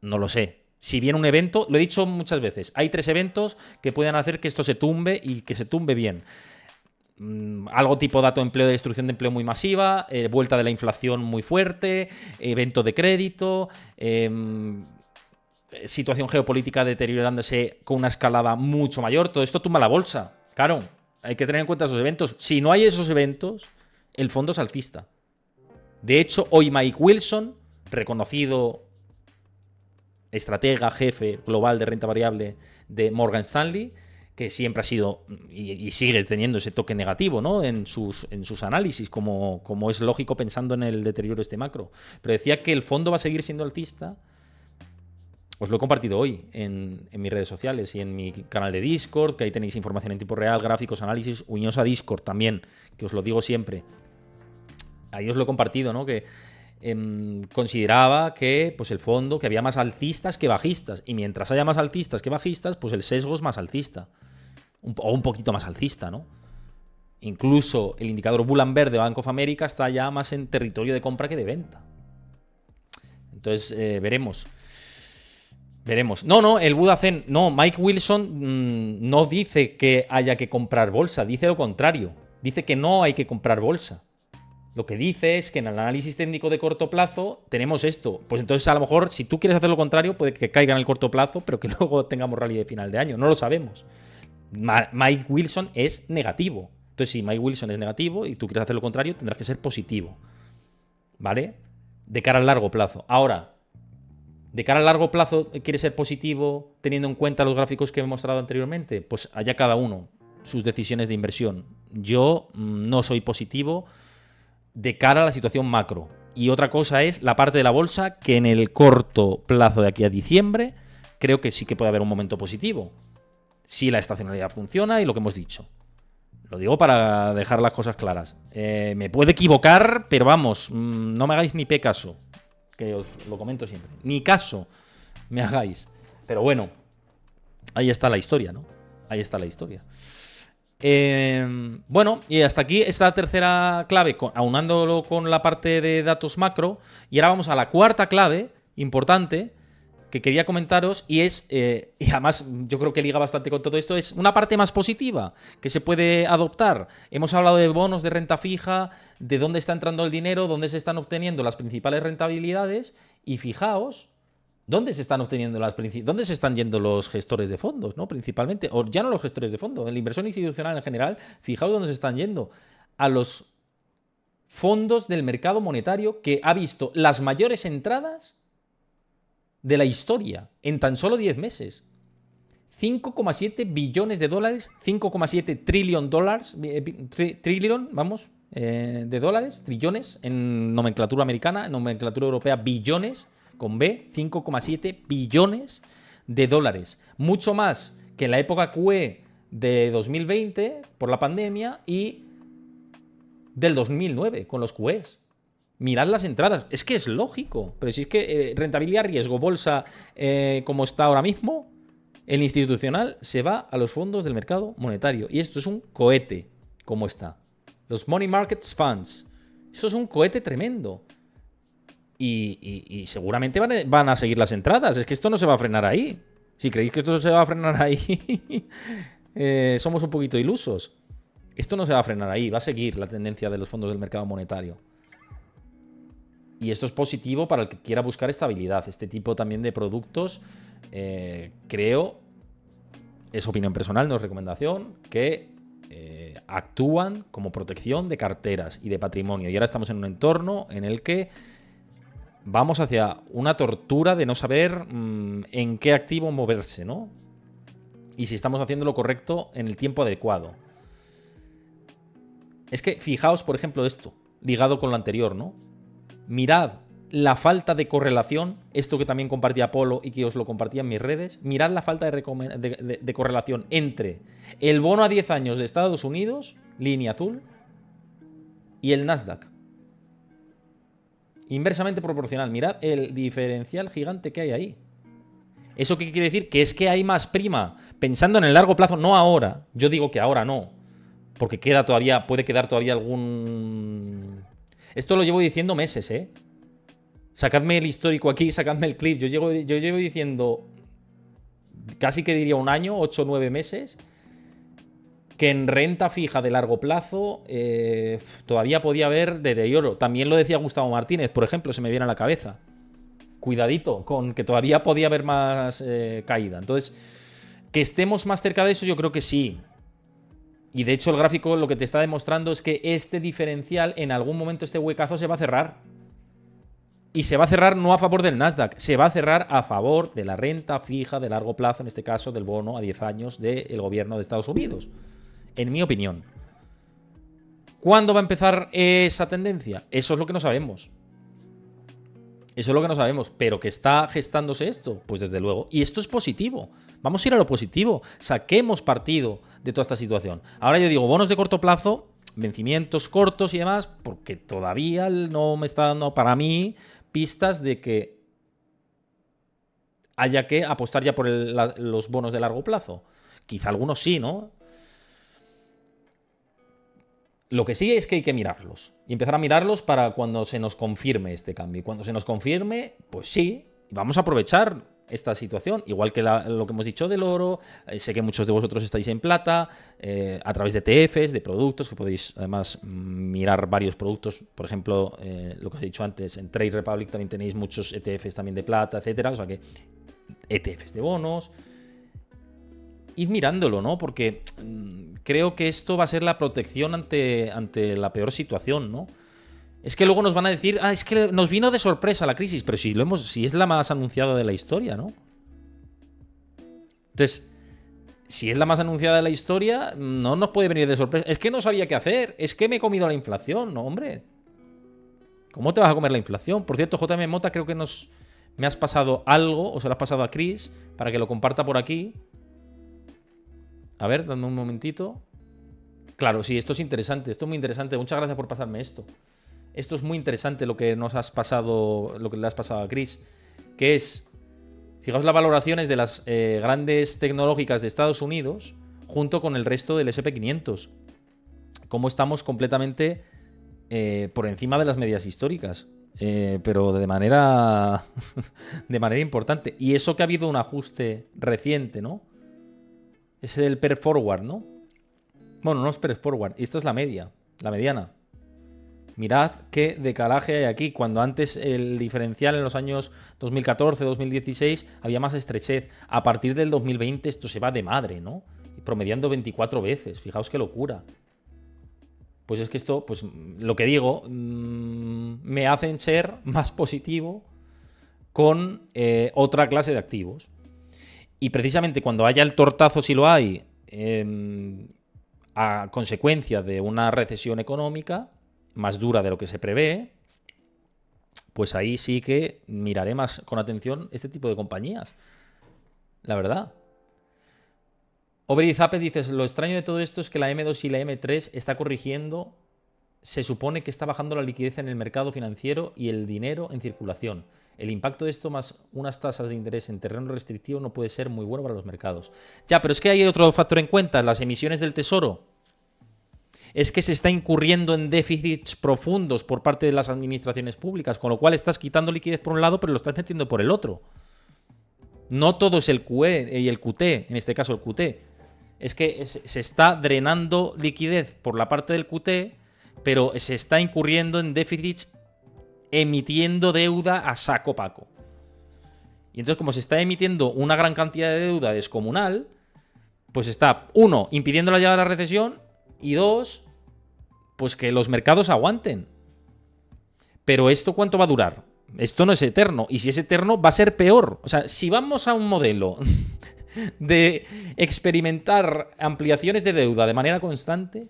A: No lo sé. Si viene un evento, lo he dicho muchas veces, hay 3 eventos que pueden hacer que esto se tumbe y que se tumbe bien. Algo tipo dato de empleo, de destrucción de empleo muy masiva, vuelta de la inflación muy fuerte, evento de crédito, situación geopolítica deteriorándose con una escalada mucho mayor. Todo esto tumba la bolsa. Claro, hay que tener en cuenta esos eventos. Si no hay esos eventos, el fondo es alcista. De hecho, hoy Mike Wilson, reconocido estratega, jefe global de renta variable de Morgan Stanley, que siempre ha sido y sigue teniendo ese toque negativo, ¿no?, en sus análisis, como es lógico pensando en el deterioro macro. Pero decía que el fondo va a seguir siendo alcista. Os lo he compartido hoy en mis redes sociales y en mi canal de Discord, que ahí tenéis información en tiempo real, gráficos, análisis. Unidos a Discord también, que os lo digo siempre. Ahí os lo he compartido, ¿no?, que consideraba que pues el fondo, que había más alcistas que bajistas, y mientras haya más alcistas que bajistas, pues el sesgo es más alcista, o un poquito más alcista, ¿no? Incluso el indicador Bull and Bear de Bank of America está ya más en territorio de compra que de venta. Entonces veremos. No, el Buda Zen, no, Mike Wilson no dice que haya que comprar bolsa, dice lo contrario, dice que no hay que comprar bolsa. Lo que dice es que en el análisis técnico de corto plazo tenemos esto. Pues entonces, a lo mejor, si tú quieres hacer lo contrario, puede que caiga en el corto plazo, pero que luego tengamos rally de final de año. No lo sabemos. Mike Wilson es negativo. Entonces, si Mike Wilson es negativo y tú quieres hacer lo contrario, tendrás que ser positivo. ¿Vale? De cara al largo plazo. Ahora, de cara al largo plazo, ¿quieres ser positivo teniendo en cuenta los gráficos que he mostrado anteriormente? Pues allá cada uno sus decisiones de inversión. Yo no soy positivo de cara a la situación macro. Y otra cosa es la parte de la bolsa, que en el corto plazo de aquí a diciembre creo que sí que puede haber un momento positivo, si la estacionalidad funciona y lo que hemos dicho. Lo digo para dejar las cosas claras. Me puedo equivocar, pero vamos, no me hagáis ni caso, que os lo comento siempre. Ni caso me hagáis. Pero bueno, ahí está la historia, ¿no? Ahí está la historia. Bueno, y hasta aquí esta tercera clave, aunándolo con la parte de datos macro. Y ahora vamos a la cuarta clave importante que quería comentaros, y es, y además yo creo que liga bastante con todo esto, es una parte más positiva que se puede adoptar. Hemos hablado de bonos de renta fija, de dónde está entrando el dinero, dónde se están obteniendo las principales rentabilidades, y fijaos dónde se están obteniendo dónde se están yendo los gestores de fondos, ¿no? Principalmente, o ya no los gestores de fondos, en la inversión institucional en general, fijaos dónde se están yendo. A los fondos del mercado monetario, que ha visto las mayores entradas de la historia en tan solo 10 meses. 5,7 billones de dólares, 5,7 trillion dólares, de dólares, trillones en nomenclatura americana, en nomenclatura europea billones, con B, 5,7 billones de dólares. Mucho más que en la época QE de 2020 por la pandemia y del 2009 con los QEs. Mirad las entradas. Es que es lógico. Pero si es que rentabilidad, riesgo, bolsa, como está ahora mismo, el institucional se va a los fondos del mercado monetario. Y esto es un cohete, como está. Los Money Markets Funds. Eso es un cohete tremendo. Y seguramente van a seguir las entradas. Es que esto no se va a frenar ahí. Si creéis que esto se va a frenar ahí, somos un poquito ilusos. Esto no se va a frenar ahí. Va a seguir la tendencia de los fondos del mercado monetario. Y esto es positivo para el que quiera buscar estabilidad. Este tipo también de productos, creo, es opinión personal, no es recomendación, que actúan como protección de carteras y de patrimonio. Y ahora estamos en un entorno en el que vamos hacia una tortura de no saber en qué activo moverse, ¿no? Y si estamos haciendo lo correcto en el tiempo adecuado. Es que fijaos, por ejemplo, esto, ligado con lo anterior, ¿no? Mirad la falta de correlación, esto que también compartía Polo y que os lo compartía en mis redes. Mirad la falta de correlación entre el bono a 10 años de Estados Unidos, línea azul, y el Nasdaq. Inversamente proporcional. Mirad el diferencial gigante que hay ahí. ¿Eso qué quiere decir? Que es que hay más prima. Pensando en el largo plazo, no ahora. Yo digo que ahora no. Porque puede quedar todavía algún... Esto lo llevo diciendo meses, ¿eh? Sacadme el histórico aquí, sacadme el clip. Yo llevo diciendo, casi que diría un año, 8 o 9 meses, que en renta fija de largo plazo todavía podía haber deterioro. También lo decía Gustavo Martínez, por ejemplo, se me viene a la cabeza. Cuidadito, con que todavía podía haber más caída. Entonces, que estemos más cerca de eso, yo creo que sí. Y de hecho el gráfico lo que te está demostrando es que este diferencial, en algún momento este huecazo se va a cerrar. Y se va a cerrar no a favor del Nasdaq, se va a cerrar a favor de la renta fija de largo plazo, en este caso del bono a 10 años del gobierno de Estados Unidos. En mi opinión. ¿Cuándo va a empezar esa tendencia? Eso es lo que no sabemos. Eso es lo que no sabemos. Pero que está gestándose esto, pues desde luego. Y esto es positivo. Vamos a ir a lo positivo. Saquemos partido de toda esta situación. Ahora yo digo, bonos de corto plazo, vencimientos cortos y demás, porque todavía no me está dando para mí pistas de que haya que apostar ya por los bonos de largo plazo. Quizá algunos sí, ¿no? Lo que sí es que hay que mirarlos. Y empezar a mirarlos para cuando se nos confirme este cambio. Y cuando se nos confirme, pues sí, vamos a aprovechar esta situación. Igual que lo que hemos dicho del oro. Sé que muchos de vosotros estáis en plata. A través de ETFs, de productos, que podéis además mirar varios productos. Por ejemplo, lo que os he dicho antes, en Trade Republic también tenéis muchos ETFs también de plata, etcétera. O sea que ETFs de bonos. Id mirándolo, ¿no? Porque creo que esto va a ser la protección ante la peor situación, ¿no? Es que luego nos van a decir, es que nos vino de sorpresa la crisis, pero si es la más anunciada de la historia, ¿no? Entonces, si es la más anunciada de la historia, no nos puede venir de sorpresa. Es que no sabía qué hacer, es que me he comido la inflación, no, hombre. ¿Cómo te vas a comer la inflación? Por cierto, JM Mota, creo que me has pasado algo, o se lo has pasado a Chris, para que lo comparta por aquí. A ver, dame un momentito. Claro, sí, esto es interesante, esto es muy interesante. Muchas gracias por pasarme esto. Esto es muy interesante lo que nos has pasado, lo que le has pasado a Chris, que es, fijaos las valoraciones de las grandes tecnológicas de Estados Unidos junto con el resto del SP500. Cómo estamos completamente por encima de las medias históricas. Pero de manera importante. Y eso que ha habido un ajuste reciente, ¿no? Es el PER forward, ¿no? Bueno, no es PER forward. Esta es la media, la mediana. Mirad qué decalaje hay aquí. Cuando antes el diferencial en los años 2014, 2016 había más estrechez. A partir del 2020 esto se va de madre, ¿no? Promediando 24 veces. Fijaos qué locura. Pues es que esto, pues lo que digo, me hacen ser más positivo con otra clase de activos. Y precisamente cuando haya el tortazo, si lo hay, a consecuencia de una recesión económica más dura de lo que se prevé, pues ahí sí que miraré más con atención este tipo de compañías. La verdad. Oberizape dices, lo extraño de todo esto es que la M2 y la M3 está corrigiendo, se supone que está bajando la liquidez en el mercado financiero y el dinero en circulación. El impacto de esto más unas tasas de interés en terreno restrictivo no puede ser muy bueno para los mercados. Ya, pero es que hay otro factor en cuenta, las emisiones del Tesoro. Es que se está incurriendo en déficits profundos por parte de las administraciones públicas, con lo cual estás quitando liquidez por un lado, pero lo estás metiendo por el otro. No todo es el QE y el QT, en este caso el QT. Es que se está drenando liquidez por la parte del QT, pero se está incurriendo en déficits emitiendo deuda a saco paco. Y entonces, como se está emitiendo una gran cantidad de deuda descomunal, pues está, uno, impidiendo la llegada de la recesión, y dos, pues que los mercados aguanten. Pero ¿esto cuánto va a durar? Esto no es eterno. Y si es eterno, va a ser peor. O sea, si vamos a un modelo de experimentar ampliaciones de deuda de manera constante,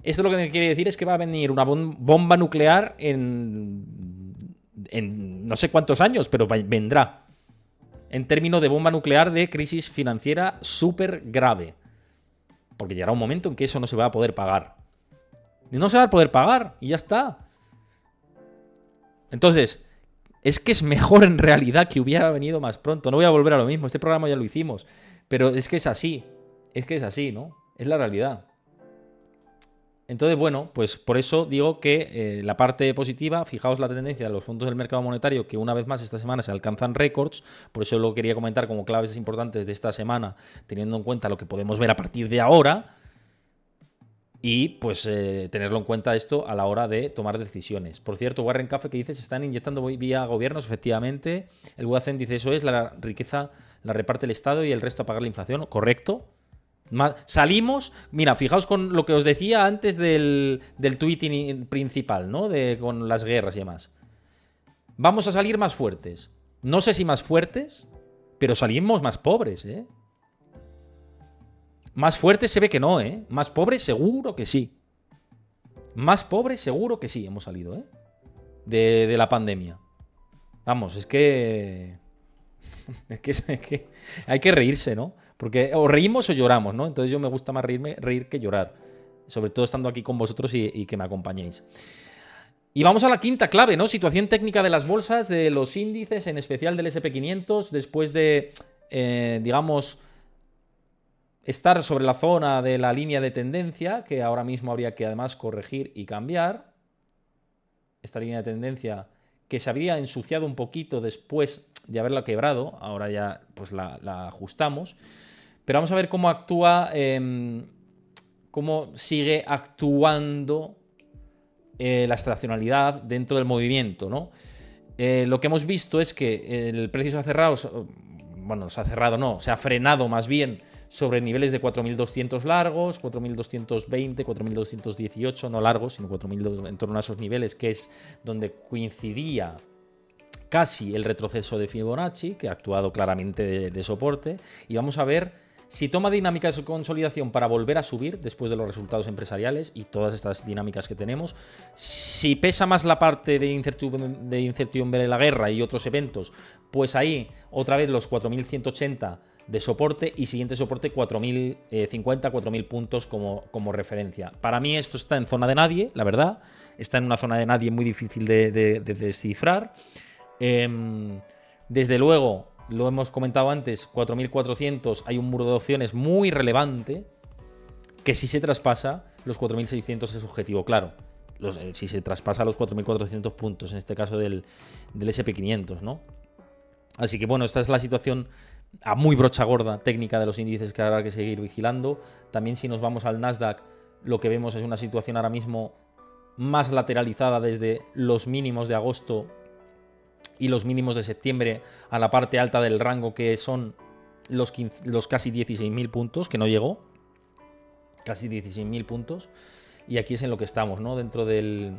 A: esto lo que me quiere decir es que va a venir una bomba nuclear en no sé cuántos años, pero vendrá. En términos de bomba nuclear de crisis financiera súper grave. Porque llegará un momento en que eso no se va a poder pagar. Y no se va a poder pagar y ya está. Entonces, es que es mejor en realidad que hubiera venido más pronto. No voy a volver a lo mismo, este programa ya lo hicimos. Pero es que es así. Es que es así, ¿no? Es la realidad. Entonces, bueno, pues por eso digo que la parte positiva, fijaos la tendencia de los fondos del mercado monetario, que una vez más esta semana se alcanzan récords, por eso lo quería comentar como claves importantes de esta semana, teniendo en cuenta lo que podemos ver a partir de ahora, y pues tenerlo en cuenta esto a la hora de tomar decisiones. Por cierto, Warren Buffett que dice, se están inyectando vía gobiernos, efectivamente, el Budacen dice, eso es, la riqueza la reparte el Estado y el resto a pagar la inflación, correcto. Salimos, mira, fijaos con lo que os decía antes del tweet principal, ¿no? Con las guerras y demás. Vamos a salir más fuertes. No sé si más fuertes, pero salimos más pobres, ¿eh? Más fuertes se ve que no, ¿eh? Más pobres seguro que sí. Más pobres seguro que sí hemos salido, ¿eh? De la pandemia. Vamos, es que hay que reírse, ¿no? Porque o reímos o lloramos, ¿no? Entonces yo me gusta más reír que llorar. Sobre todo estando aquí con vosotros y que me acompañéis. Y vamos a la quinta clave, ¿no? Situación técnica de las bolsas, de los índices, en especial del SP500, después de, digamos, estar sobre la zona de la línea de tendencia, que ahora mismo habría que además corregir y cambiar. Esta línea de tendencia que se habría ensuciado un poquito después de haberla quebrado, ahora ya pues la ajustamos. Pero vamos a ver cómo actúa, cómo sigue actuando la estacionalidad dentro del movimiento, ¿no? Lo que hemos visto es que el precio se ha cerrado, bueno, se ha cerrado no, se ha frenado más bien sobre niveles de 4.200 largos, 4.220, 4.218, no largos, sino 4.200 en torno a esos niveles, que es donde coincidía casi el retroceso de Fibonacci, que ha actuado claramente de soporte, y vamos a ver si toma dinámicas de consolidación para volver a subir después de los resultados empresariales y todas estas dinámicas que tenemos, si pesa más la parte de incertidumbre de la guerra y otros eventos, pues ahí otra vez los 4.180 de soporte y siguiente soporte 4.050, 4.000 puntos como referencia. Para mí esto está en zona de nadie, la verdad, está en una zona de nadie muy difícil de descifrar. Desde luego, lo hemos comentado antes, 4.400 hay un muro de opciones muy relevante, que si se traspasa los 4.600 es objetivo, claro. Si se traspasa los 4.400 puntos, en este caso del SP500, ¿no? Así que bueno, esta es la situación a muy brocha gorda técnica de los índices que habrá que seguir vigilando. También si nos vamos al Nasdaq, lo que vemos es una situación ahora mismo más lateralizada desde los mínimos de agosto y los mínimos de septiembre a la parte alta del rango, que son los casi 16.000 puntos, que no llegó. Casi 16.000 puntos. Y aquí es en lo que estamos, ¿no? Dentro del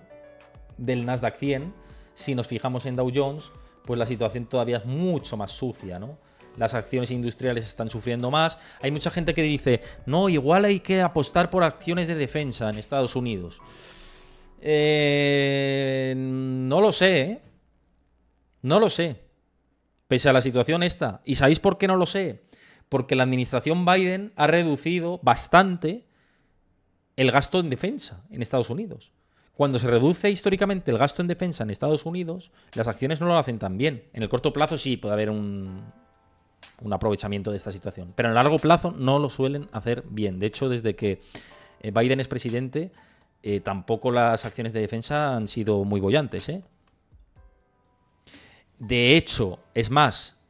A: Nasdaq 100. Si nos fijamos en Dow Jones, pues la situación todavía es mucho más sucia, ¿no? Las acciones industriales están sufriendo más. Hay mucha gente que dice, no, igual hay que apostar por acciones de defensa en Estados Unidos. No lo sé, ¿eh? No lo sé. Pese a la situación esta. ¿Y sabéis por qué no lo sé? Porque la administración Biden ha reducido bastante el gasto en defensa en Estados Unidos. Cuando se reduce históricamente el gasto en defensa en Estados Unidos, las acciones no lo hacen tan bien. En el corto plazo sí puede haber un aprovechamiento de esta situación, pero en el largo plazo no lo suelen hacer bien. De hecho, desde que Biden es presidente, tampoco las acciones de defensa han sido muy bollantes, ¿eh? De hecho, es más,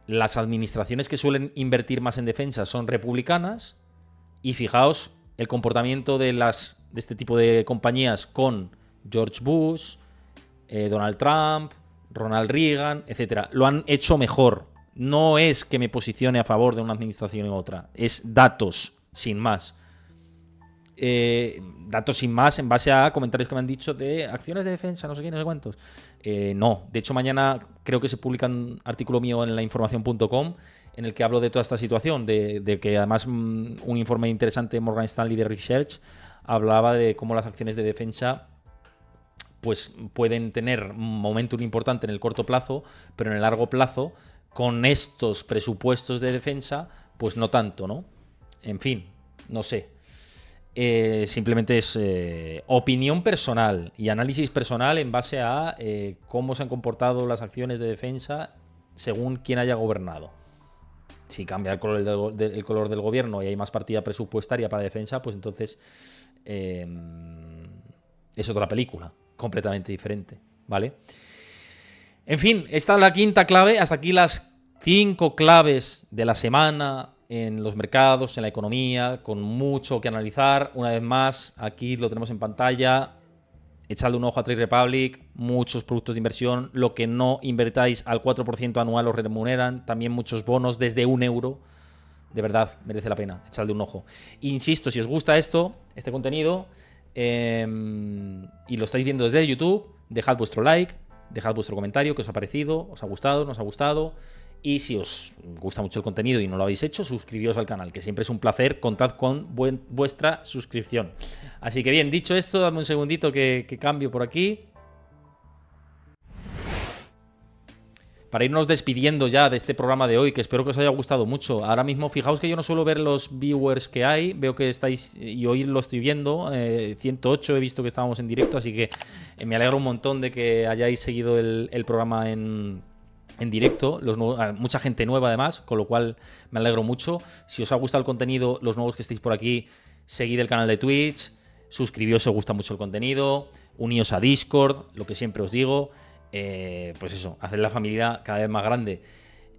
A: las administraciones que suelen invertir más en defensa son republicanas, y fijaos el comportamiento de este tipo de compañías con George Bush, Donald Trump, Ronald Reagan, etc. Lo han hecho mejor. No es que me posicione a favor de una administración u otra, es datos, sin más. Datos sin más en base a comentarios que me han dicho de acciones de defensa, no sé qué, no sé cuántos. No, de hecho mañana creo que se publica un artículo mío en lainformacion.com en el que hablo de toda esta situación, de que además un informe interesante de Morgan Stanley de Research hablaba de cómo las acciones de defensa pues pueden tener un momentum importante en el corto plazo, pero en el largo plazo, con estos presupuestos de defensa, pues no tanto, ¿no? En fin, no sé. Simplemente es opinión personal y análisis personal en base a cómo se han comportado las acciones de defensa según quien haya gobernado. Si cambia el color del gobierno y hay más partida presupuestaria para defensa, pues entonces es otra película, completamente diferente, ¿vale? En fin, esta es la quinta clave. Hasta aquí las 5 claves de la semana en los mercados, en la economía, con mucho que analizar. Una vez más, aquí lo tenemos en pantalla. Echadle un ojo a Trade Republic, muchos productos de inversión. Lo que no invertáis al 4% anual os remuneran. También muchos bonos desde 1 euro. De verdad, merece la pena. Echadle un ojo. Insisto, si os gusta este contenido, y lo estáis viendo desde YouTube, dejad vuestro like, dejad vuestro comentario, qué os ha parecido, os ha gustado, no os ha gustado. Y si os gusta mucho el contenido y no lo habéis hecho, suscribíos al canal, que siempre es un placer. Contad con vuestra suscripción. Así que bien, dicho esto, dame un segundito que cambio por aquí. Para irnos despidiendo ya de este programa de hoy, que espero que os haya gustado mucho. Ahora mismo, fijaos que yo no suelo ver los viewers que hay. Veo que estáis, y hoy lo estoy viendo, 108 he visto que estábamos en directo, así que me alegro un montón de que hayáis seguido el programa en directo, mucha gente nueva además, con lo cual me alegro mucho. Si os ha gustado el contenido, los nuevos que estéis por aquí, seguid el canal de Twitch, suscribíos si os gusta mucho el contenido, uníos a Discord, lo que siempre os digo, pues eso, hacer la familia cada vez más grande.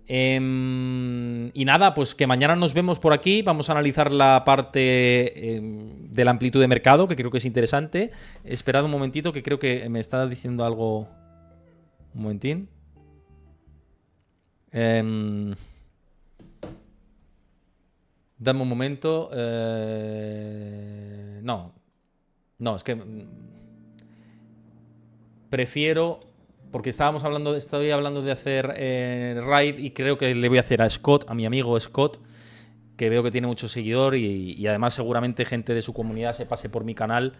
A: Y nada, pues que mañana nos vemos por aquí. Vamos a analizar la parte de la amplitud de mercado, que creo que es interesante. Esperad un momentito, que creo que me está diciendo algo. Un momentín. Dame un momento. No, es que prefiero, porque estoy hablando de hacer raid, y creo que le voy a hacer a Scott, a mi amigo Scott, que veo que tiene mucho seguidor y además seguramente gente de su comunidad se pase por mi canal.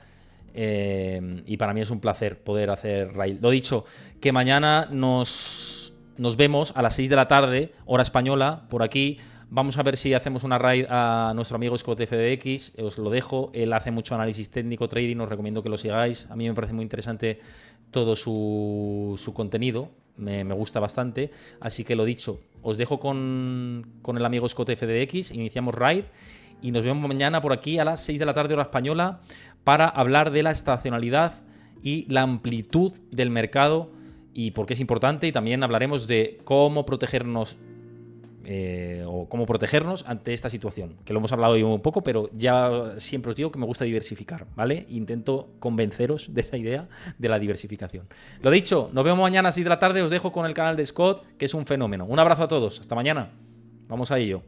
A: Y para mí es un placer poder hacer raid. Lo dicho, que mañana nos vemos a las 6 de la tarde, hora española, por aquí. Vamos a ver si hacemos una raid a nuestro amigo Scott FDX. Os lo dejo. Él hace mucho análisis técnico, trading. Os recomiendo que lo sigáis. A mí me parece muy interesante todo su contenido. Me gusta bastante. Así que lo dicho, os dejo con el amigo Scott FDX. Iniciamos raid. y nos vemos mañana por aquí a las 6 de la tarde hora española para hablar de la estacionalidad y la amplitud del mercado y por qué es importante, y también hablaremos de cómo protegernos ante esta situación, que lo hemos hablado hoy un poco, pero ya siempre os digo que me gusta diversificar, ¿vale? Intento convenceros de esa idea de la diversificación. Lo dicho, nos vemos mañana a las 6 de la tarde, os dejo con el canal de Scott, que es un fenómeno. Un abrazo a todos, hasta mañana. Vamos a ello.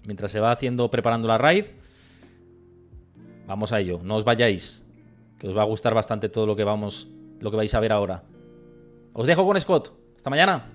A: Mientras se va preparando la raid, vamos a ello. No os vayáis, que os va a gustar bastante todo lo que vais a ver ahora. Os dejo con Scott. Hasta mañana.